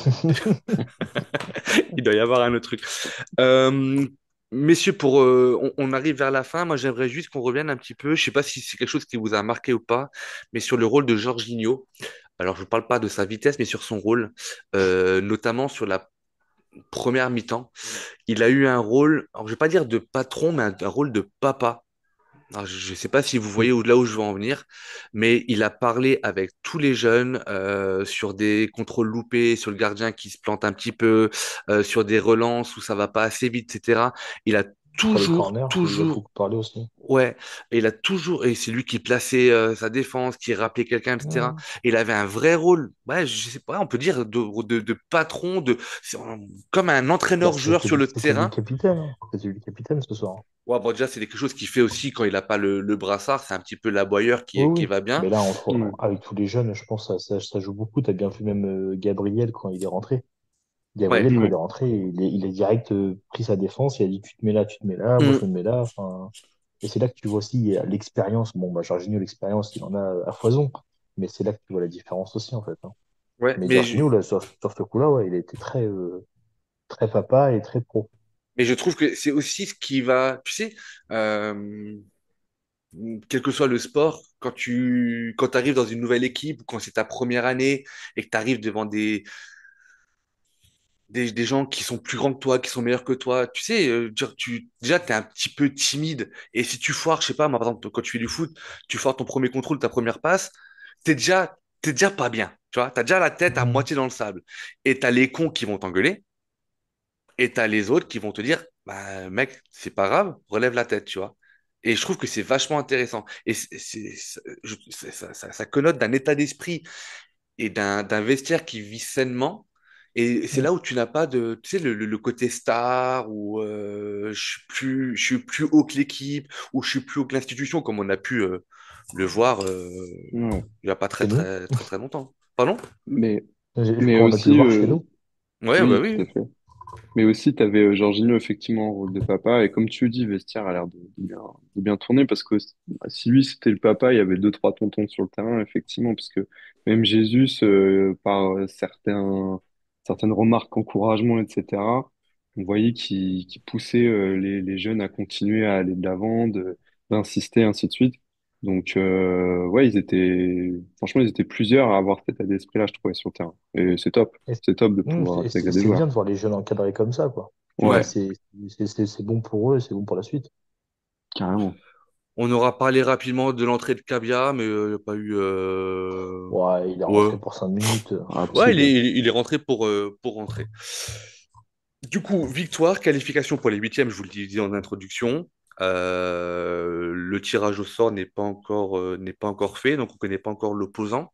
il doit y avoir un autre truc. Euh, Messieurs, on arrive vers la fin. Moi, j'aimerais juste qu'on revienne un petit peu. Je sais pas si c'est quelque chose qui vous a marqué ou pas, mais sur le rôle de Jorginho. Alors, je ne parle pas de sa vitesse, mais sur son rôle, notamment sur la première mi-temps. Il a eu un rôle, alors je vais pas dire de patron, mais un rôle de papa. Alors, je ne sais pas si vous voyez là où je veux en venir, mais il a parlé avec tous les jeunes sur des contrôles loupés, sur le gardien qui se plante un petit peu, sur des relances où ça va pas assez vite, etc. Il a Sur les toujours, corners, il a toujours, beaucoup parlé aussi. ouais, et il a toujours, et c'est lui qui plaçait sa défense, qui rappelait quelqu'un, etc. Mm. Et il avait un vrai rôle, ouais, je sais pas, on peut dire de patron, c'est comme un Bah, entraîneur-joueur sur le c'était lui le terrain. capitaine, hein. C'était lui le capitaine ce soir. Ouais, bon, déjà, c'est quelque chose qu'il fait aussi quand il n'a pas le brassard. C'est un petit peu l'aboyeur Oui, qui oui. va bien. Mais là, Ouais. avec tous les jeunes, je pense que ça joue beaucoup. T'as bien vu même Gabriel quand il est rentré. Ouais. Gabriel, quand il Ouais. est rentré, il a direct pris sa défense. Il a dit, tu te mets là, moi Mm. je me mets là. Enfin, et c'est là que tu vois aussi l'expérience. Bon, bah, Jorginho, l'expérience, il en a à foison. Mais c'est là que tu vois la différence aussi, en fait, hein. Ouais, Mais Jorginho, là, sur ce coup-là, ouais, il a été très papa et très pro. mais je trouve que c'est aussi ce qui va, tu sais, euh, quel que soit le sport, quand arrives dans une nouvelle équipe ou quand c'est ta première année et que tu arrives devant des gens qui sont plus grands que toi, qui sont meilleurs que toi, tu sais, déjà, tu es un petit peu timide. Et si tu foires, je sais pas, moi, par exemple, quand tu fais du foot, tu foires ton premier contrôle, ta première passe, t'es déjà pas bien. Tu vois, t'as déjà la tête à Mhm. moitié dans le sable. Et t'as les cons qui vont t'engueuler. Et t'as les autres qui vont te dire, bah, mec, c'est pas grave, relève la tête, tu vois. Et je trouve que c'est vachement intéressant. Et ça connote d'un état d'esprit et d'un vestiaire qui vit sainement. Et c'est Mhm. là où tu n'as pas de, tu sais, le côté star, où je suis plus haut que l'équipe, ou je suis plus haut que l'institution, comme on a pu le voir Ouais. il n'y a pas très, Chez nous, très, très, très longtemps. Pardon? Mais, je mais crois qu'on a pu le aussi, voir chez nous. Ouais, bah oui, tout oui. à fait. Mais aussi, tu avais Jorginho effectivement en rôle de papa. Et comme tu le dis, Vestiaire a l'air de bien tourner parce que si lui c'était le papa, il y avait deux, trois tontons sur le terrain, effectivement. Parce que même Jésus, par certaines remarques, encouragements, etc., on voyait qu'il poussait les jeunes à continuer à aller de l'avant, d'insister, ainsi de suite. Donc, ouais, franchement, ils étaient plusieurs à avoir cet état d'esprit-là, je trouvais, sur le terrain. Et c'est top. Et C'est top de pouvoir intégrer des c'est joueurs. bien de voir les jeunes encadrés comme ça, quoi. Tu dis, Ouais. Ouais, c'est bon pour eux, c'est bon pour la suite. carrément. On aura parlé rapidement de l'entrée de Cavia, mais il n'y a pas eu. Ouais, il est Ouais. rentré pour 5 minutes. Ouais, il Rapide. est, il est rentré pour rentrer. Du coup, victoire, qualification pour les huitièmes, je vous le disais en introduction. Le tirage au sort n'est pas encore fait, donc on ne connaît pas encore l'opposant.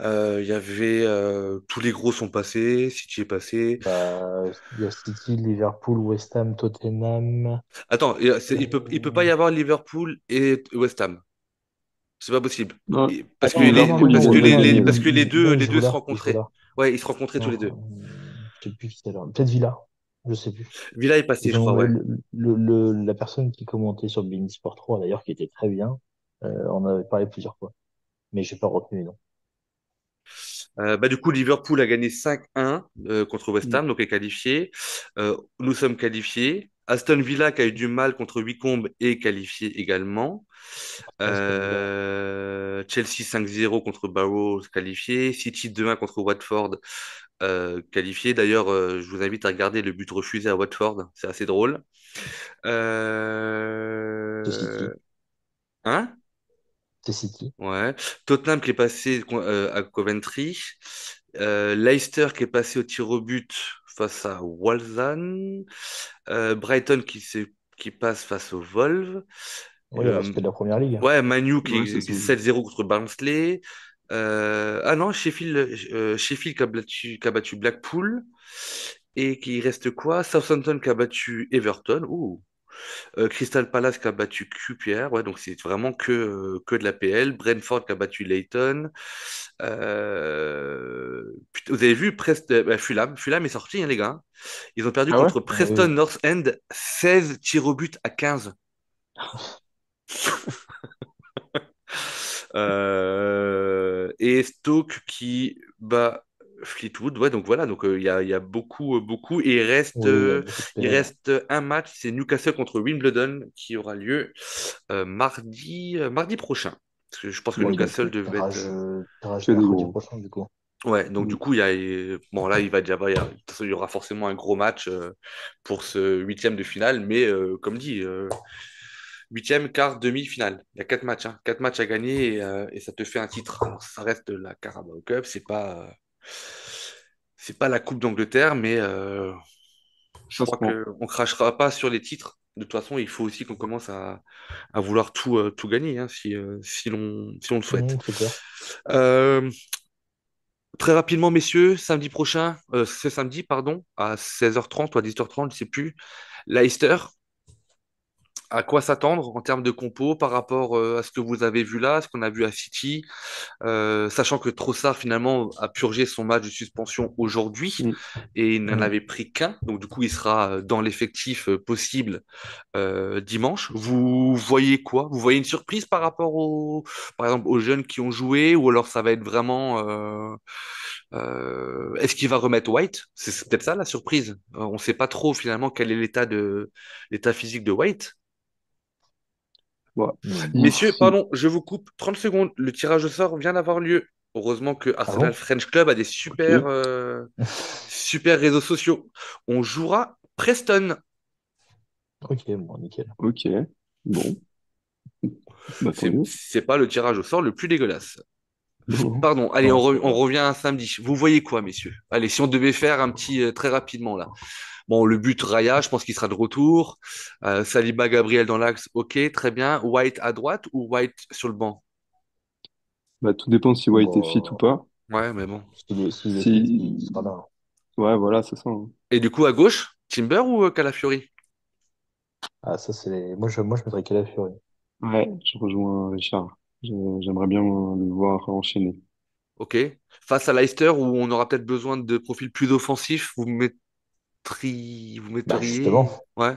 Il y avait tous les gros sont passés, City est passé. Bah, il y a City, Liverpool, West Ham, Tottenham. Attends, il peut pas Euh, y avoir Liverpool et West Ham. C'est pas possible. Non, Ah Parce que Liverpool, ils parce que viennent de les, gagner, là. parce que là, les ils deux jouent se là, ils jouent rencontraient. là. Ouais, ils se rencontraient tous Non, les deux. je sais plus qui c'est là. Peut-être Villa, je sais plus. Villa est passé, Ils je crois, ont ouais. la personne qui commentait sur le Sport 3 d'ailleurs, qui était très bien. On en avait parlé plusieurs fois, mais j'ai pas retenu les noms. Bah, du coup, Liverpool a gagné 5-1 contre West Mm. Ham, donc est qualifié. Nous sommes qualifiés. Aston Villa qui a eu du mal contre Wycombe est qualifié également. Ah, c'est pas Villa. Chelsea 5-0 contre Barrow qualifié. City 2-1 contre Watford qualifié. D'ailleurs, je vous invite à regarder le but refusé à Watford. C'est assez drôle. C'est Euh... City. Hein? C'est City. Ouais. Tottenham qui est passé à Coventry. Leicester qui est passé au tir au but face à Walsall. Brighton qui passe face au Wolves. Oui, le respect de la première ligue. Ouais, Manu Ouais, c'est qui ça. 7-0 contre Barnsley. Ah non, Sheffield qui a battu Blackpool. Et qui reste quoi? Southampton qui a battu Everton. Ouh. Crystal Palace qui a battu QPR, ouais, donc c'est vraiment que de la PL. Brentford qui a battu Leyton. Putain, vous avez vu Fulham est sorti, hein, les gars. Ils ont perdu Ah ouais? contre Oui, Preston oui. North End 16 tirs au but à 15. Et Stoke qui bat Fleetwood. Ouais, donc voilà, donc il y a beaucoup, beaucoup. Et Oui, il y a beaucoup de il PL. reste un match, c'est Newcastle contre Wimbledon qui aura lieu mardi prochain. Parce que je pense que Bon, donc Newcastle devait être. tirage Que des mercredi gros. prochain, du coup. Ouais, donc du Mm. coup, bon, là, il va déjà avoir, de toute façon, il y aura forcément un gros match pour ce huitième de finale, mais comme dit, huitième, quart, demi-finale. Il y a quatre matchs, hein, quatre matchs à gagner et ça te fait un titre. Alors, ça reste la Carabao Cup, c'est pas la Coupe d'Angleterre, mais je Ça se crois prend. qu'on crachera pas sur les titres. De toute façon, il faut aussi qu'on commence à vouloir tout gagner, hein, si l'on le souhaite. C'est clair. Euh, Très rapidement, messieurs, samedi prochain, ce samedi, pardon, à 16h30 ou à 18h30, je sais plus, Leicester, à quoi s'attendre en termes de compo par rapport à ce que vous avez vu là, ce qu'on a vu à City, sachant que Trossard finalement a purgé son match de suspension aujourd'hui Mm. et il n'en Mhm. avait pris qu'un, donc du coup il sera dans l'effectif possible dimanche. Vous voyez quoi? Vous voyez une surprise par exemple, aux jeunes qui ont joué ou alors ça va être vraiment est-ce qu'il va remettre White? C'est peut-être ça la surprise. On ne sait pas trop finalement quel est l'état physique de White. Ouais. Messieurs, Si. pardon, je vous coupe 30 secondes. Le tirage au sort vient d'avoir lieu. Heureusement que Ah Arsenal bon? French Club a des Ok. super réseaux sociaux. On jouera Preston. Ok, bon, nickel. Ok. Bon. Bah, tant mieux. C'est pas le tirage au sort le plus dégueulasse. Non. Pardon, allez, Non, on c'est vrai. revient à samedi. Vous voyez quoi, messieurs? Allez, si on devait faire un petit très rapidement là. Bon, le but Raya, je pense qu'il sera de retour. Saliba, Gabriel dans l'axe, ok, très bien. White à droite ou White sur le banc? Bah, tout dépend si White est fit ou Bon, pas. Ouais, mais bon. s'il est fit, il sera Si. là. Ouais, voilà, c'est ça, hein. Et du coup, à gauche, Timber ou Calafiori? Ah, ça, c'est les... moi, je mettrais Calafiori. Ouais, je rejoins Richard. J'aimerais bien le voir enchaîner. Ok. Face à Leicester, où on aura peut-être besoin de profils plus offensifs, vous Bah, justement, metteriez. Ouais.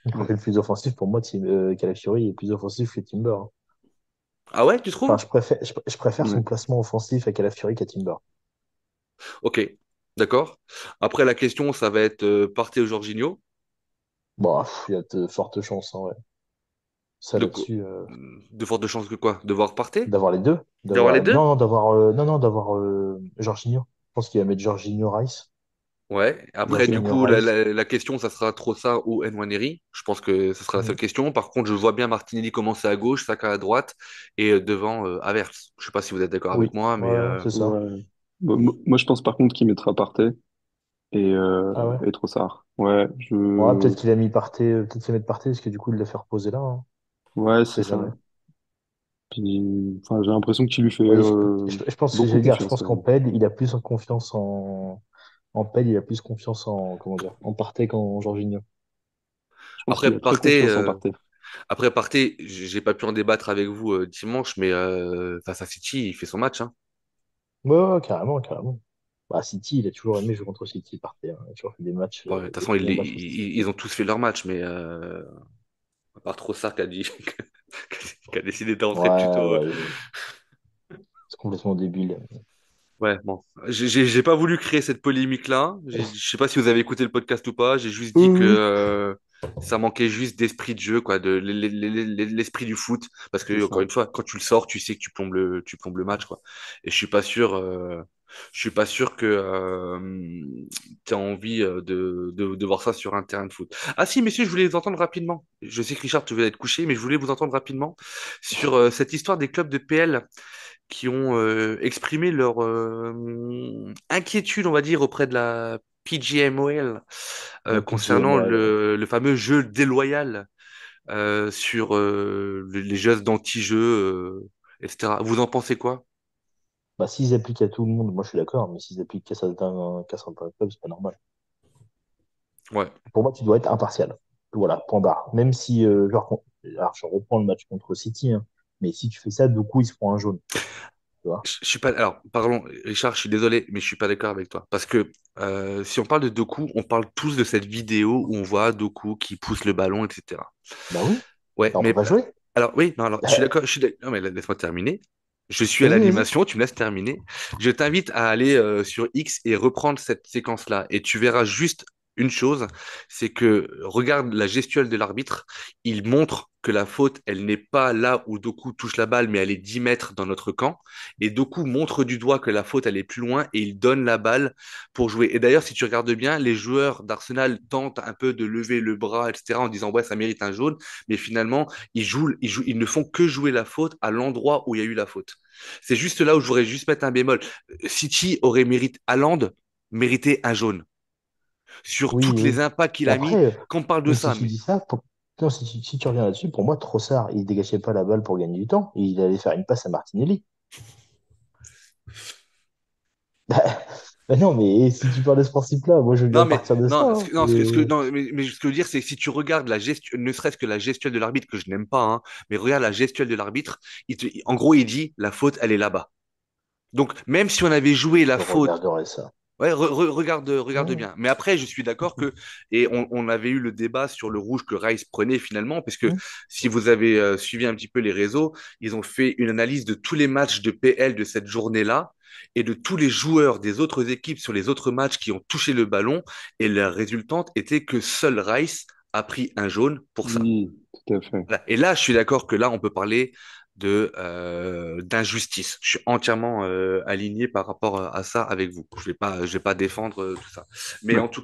le Ouais. profil plus offensif, pour moi, Calafiori est plus offensif que Timber, hein. Ah ouais, tu Enfin, trouves? je préfère son Ouais. placement offensif à Calafiori qu'à Timber. Ok. D'accord. Après, la question, ça va être Partey ou Jorginho. Bon, il y a de fortes chances, hein, ouais. Ça, De, quoi- là-dessus, de fortes chances que quoi? De voir Partey? d'avoir les deux. D'avoir les deux? D'avoir Jorginho. Je pense qu'il va mettre Jorginho Rice. Ouais. Après, du Jorginho coup, la, Rice. la, la question, ça sera Trossard ou Nwaneri. Je pense que ce sera la seule Mm. question. Par contre, je vois bien Martinelli commencer à gauche, Saka à droite et devant Havertz. Je sais pas si vous êtes d'accord avec Oui, moi, mais ouais, c'est ça. Ouais. Moi, je pense par contre qu'il mettra Partey Ah ouais. et Trossard. Ouais, Ouais, peut-être qu'il a mis Partey, peut-être qu'il va mettre Partey, parce que du coup, il l'a fait reposer là, hein. ouais, On c'est sait ça. jamais. Puis, enfin, j'ai l'impression qu'il lui fait Oui, je pense que beaucoup j'allais dire, je confiance pense quand qu'en même. PED, il a plus confiance en PED, il a plus confiance comment dire, en Partey qu'en Jorginho. Je pense après qu'il a très Partey, confiance en Partey. j'ai pas pu en débattre avec vous dimanche, mais face à City, il fait son match, hein. Ouais, ouais, carrément, carrément. Bah, City, il a toujours aimé jouer contre City, Partey, hein. Il a toujours fait des matchs, Bon, de toute des façon, très bons matchs contre ils City. ont tous fait leur match, mais à part Trossard qui a dit, qui a décidé d'entrer Ouais, plutôt. bah, c'est complètement débile. Ouais, bon. J'ai pas voulu créer cette polémique-là. Je sais pas si vous avez écouté le podcast ou pas. J'ai juste dit que Oui, ça manquait juste d'esprit de jeu, quoi, de l'esprit du foot. Parce c'est que, encore ça. une fois, quand tu le sors, tu sais que tu plombes le match, quoi. Et je suis pas sûr que tu as envie de voir ça sur un terrain de foot. Ah si, messieurs, je voulais vous entendre rapidement. Je sais que Richard, tu veux être couché, mais je voulais vous entendre rapidement sur cette histoire des clubs de PL qui ont exprimé leur inquiétude, on va dire, auprès de la PGMOL La concernant PGMOL, ouais. le fameux jeu déloyal sur les gestes d'anti-jeu, etc. Vous en pensez quoi? Bah, s'ils appliquent à tout le monde, moi je suis d'accord, mais s'ils appliquent qu'à certains clubs, c'est pas normal. Ouais. Pour moi, tu dois être impartial. Voilà, point barre. Même si, alors je reprends le match contre City, hein, mais si tu fais ça, du coup, ils se font un jaune. Tu vois? Je suis pas. Alors, pardon, Richard, je suis désolé, mais je suis pas d'accord avec toi. Parce que si on parle de Doku, on parle tous de cette vidéo où on voit Doku qui pousse le ballon, etc. Bah oui. Ouais, Ben, on peut mais pas jouer. alors oui, non, alors je suis d'accord, non, mais laisse-moi terminer. Je suis à Vas-y, vas-y. l'animation, tu me laisses terminer. Je t'invite à aller sur X et reprendre cette séquence-là. Et tu verras juste une chose, c'est que regarde la gestuelle de l'arbitre, il montre que la faute, elle n'est pas là où Doku touche la balle, mais elle est 10 mètres dans notre camp. Et Doku montre du doigt que la faute, elle est plus loin et il donne la balle pour jouer. Et d'ailleurs, si tu regardes bien, les joueurs d'Arsenal tentent un peu de lever le bras, etc., en disant, ouais, ça mérite un jaune. Mais finalement, ils ne font que jouer la faute à l'endroit où il y a eu la faute. C'est juste là où je voudrais juste mettre un bémol. City aurait mérité, Haaland méritait un jaune. Sur Oui, toutes les oui. impacts qu'il Mais a mis, après, qu'on parle de mais si ça, tu mais dis ça, non, si tu reviens là-dessus, pour moi, Trossard, il dégageait pas la balle pour gagner du temps. Il allait faire une passe à Martinelli. Bah non, mais si tu parles de ce principe-là, moi, je veux non, bien mais partir de ça, non, hein. non, mais ce que je veux dire, c'est que si tu regardes la gestuelle, ne serait-ce que la gestuelle de l'arbitre, que je n'aime pas, hein, mais regarde la gestuelle de l'arbitre, en gros, il dit la faute, elle est là-bas. Donc, même si on avait joué la Je faute. regarderai ça. Ouais, regarde Ouais. bien. Mais après, je suis d'accord que, et on avait eu le débat sur le rouge que Rice prenait finalement, parce que Hmm. si vous avez suivi un petit peu les réseaux, ils ont fait une analyse de tous les matchs de PL de cette journée-là et de tous les joueurs des autres équipes sur les autres matchs qui ont touché le ballon, et la résultante était que seul Rice a pris un jaune pour ça. Oui, tout à fait. Voilà. Et là, je suis d'accord que là, on peut parler de d'injustice. Je suis entièrement aligné par rapport à ça avec vous. Je vais pas défendre tout ça. Mais Ouais. en tout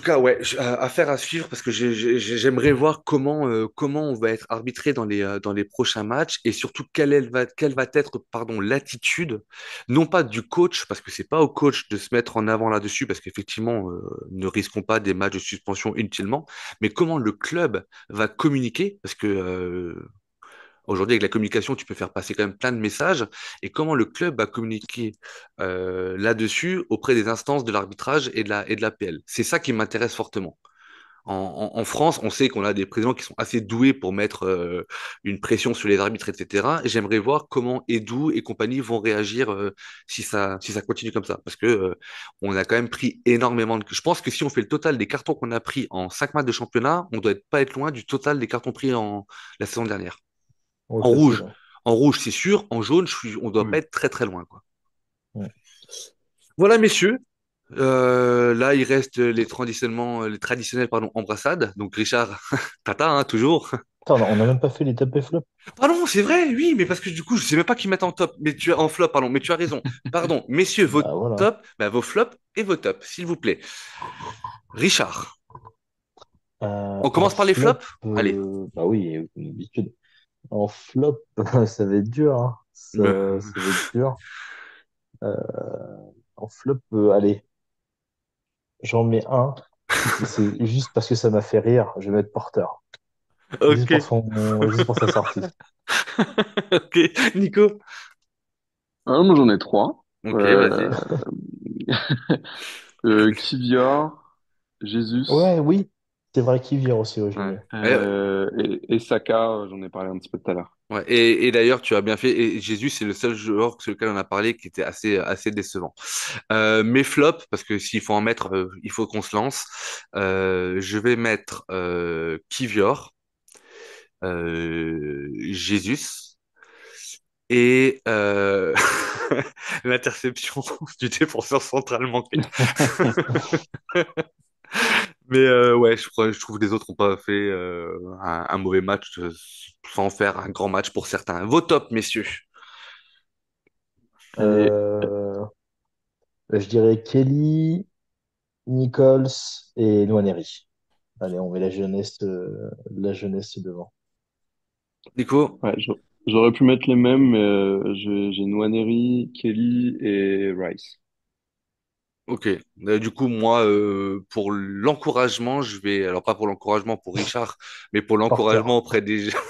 cas, ouais, affaire à suivre parce que j'aimerais voir comment on va être arbitré dans les prochains matchs et surtout quelle va être, pardon, l'attitude, non pas du coach, parce que c'est pas au coach de se mettre en avant là-dessus, parce qu'effectivement, ne risquons pas des matchs de suspension inutilement, mais comment le club va communiquer, parce que aujourd'hui, avec la communication, tu peux faire passer quand même plein de messages. Et comment le club va communiquer là-dessus auprès des instances de l'arbitrage et de la PL. C'est ça qui m'intéresse fortement. En France, on sait qu'on a des présidents qui sont assez doués pour mettre une pression sur les arbitres, etc. Et j'aimerais voir comment Edu et compagnie vont réagir si ça continue comme ça. Parce que on a quand même pris énormément de. Je pense que si on fait le total des cartons qu'on a pris en 5 matchs de championnat, on doit pas être loin du total des cartons pris en la saison dernière. Ouais, En facile, rouge, hein. en rouge, c'est sûr. En jaune, on doit pas Ouais. être très très loin, quoi. Hmm. Voilà, messieurs. Là, il reste les traditionnels, pardon, embrassades. Donc, Richard, tata, hein, toujours. Attends, on a même pas fait les top et flop. Pardon, c'est vrai, oui, mais parce que du coup, je sais même pas qui mettre en top, mais tu as en flop, pardon, mais tu as raison. Pardon, messieurs, vos Bah voilà. tops, bah, vos flops et vos tops, s'il vous plaît. Richard, on En commence par les flop, flops? Allez. bah oui, comme d'habitude. En flop, ça va être dur, hein. Ça va être dur. En flop, allez, j'en mets un. Et c'est juste parce que ça m'a fait rire. Je vais mettre Porter. Ok. Juste pour sa sortie. Ok. Nico? Moi, j'en ai trois. Ok, vas-y. Euh, Kivior, Jesus, Ouais, oui. C'est vrai qu'il vient aussi, ouais, je Ouais. mets. et Saka, j'en ai parlé un petit peu tout à l'heure. Ouais, et d'ailleurs, tu as bien fait. Et Jésus, c'est le seul joueur sur lequel on a parlé qui était assez décevant. Mes flops, parce que s'il faut en mettre, il faut qu'on se lance. Je vais mettre Kivior, Jésus et l'interception du défenseur central manqué. Mais ouais, je trouve que les autres n'ont pas fait un mauvais match sans faire un grand match pour certains. Vos tops, messieurs. Allez, Euh, je dirais Kelly, Nichols et Nwaneri. Allez, on met la jeunesse devant. Nico? ouais, j'aurais pu mettre les mêmes, mais j'ai Nwaneri, Kelly et Rice. Ok. Du coup, moi, pour l'encouragement, je vais, alors pas pour l'encouragement pour Richard, mais pour Porter. l'encouragement auprès des jeunes,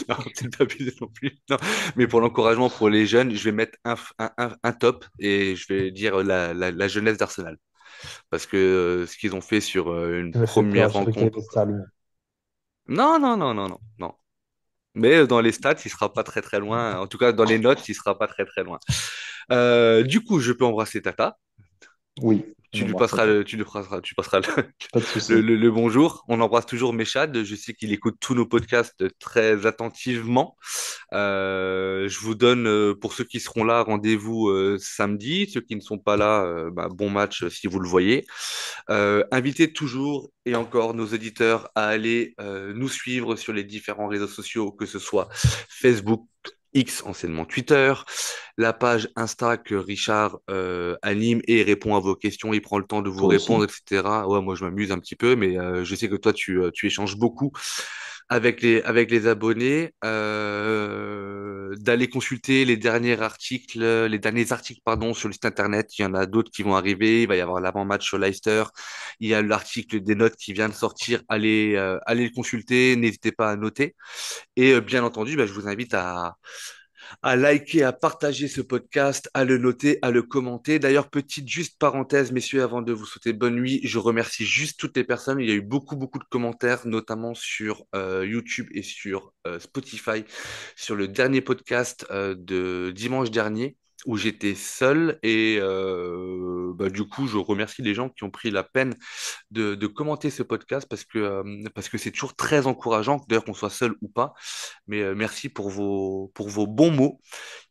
non, c'est pas abusé non plus, non, mais pour l'encouragement pour les jeunes, je vais mettre un top et je vais dire la jeunesse d'Arsenal. Parce que ce qu'ils ont fait sur une Tu me fais peur, première j'ai cru qu'il y rencontre. avait Sterling. Non. Mais dans les stats, il sera pas très très loin. En tout cas, dans les notes, il sera pas très très loin. Du coup, je peux embrasser Tata. Oui. On n'embrassera pas. Tu passeras Pas de souci. le bonjour. On embrasse toujours Méchad. Je sais qu'il écoute tous nos podcasts très attentivement. Je vous donne, pour ceux qui seront là, rendez-vous samedi. Ceux qui ne sont pas là, bah, bon match si vous le voyez. Invitez toujours et encore nos auditeurs à aller nous suivre sur les différents réseaux sociaux, que ce soit Facebook, X, anciennement Twitter, la page Insta que Richard anime et répond à vos questions, il prend le temps de vous Toi répondre, aussi. etc. Ouais, moi je m'amuse un petit peu, mais je sais que toi tu échanges beaucoup avec les abonnés, d'aller consulter les derniers articles pardon, sur le site internet. Il y en a d'autres qui vont arriver. Il va y avoir l'avant-match sur Leicester. Il y a l'article des notes qui vient de sortir. Allez le consulter. N'hésitez pas à noter. Et bien entendu, bah, je vous invite à liker, à partager ce podcast, à le noter, à le commenter. D'ailleurs, petite juste parenthèse, messieurs, avant de vous souhaiter bonne nuit, je remercie juste toutes les personnes. Il y a eu beaucoup de commentaires, notamment sur YouTube et sur Spotify, sur le dernier podcast de dimanche dernier, où j'étais seul. Et bah, du coup, je remercie les gens qui ont pris la peine de commenter ce podcast parce que c'est toujours très encourageant, d'ailleurs qu'on soit seul ou pas. Mais merci pour vos bons mots.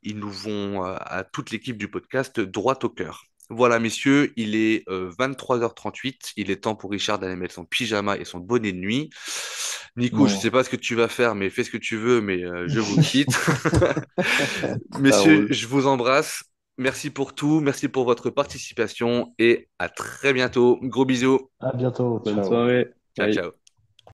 Ils nous vont à toute l'équipe du podcast droit au cœur. Voilà, messieurs, il est 23h38. Il est temps pour Richard d'aller mettre son pyjama et son bonnet de nuit. Nico, je ne sais Non. pas ce que tu vas faire, mais fais ce que tu veux, mais je vous quitte. Ça Messieurs, roule. je vous embrasse. Merci pour tout, merci pour votre participation et à très bientôt. Gros bisous. À bientôt. Bonne Ciao. soirée. Ciao, Bye. ciao.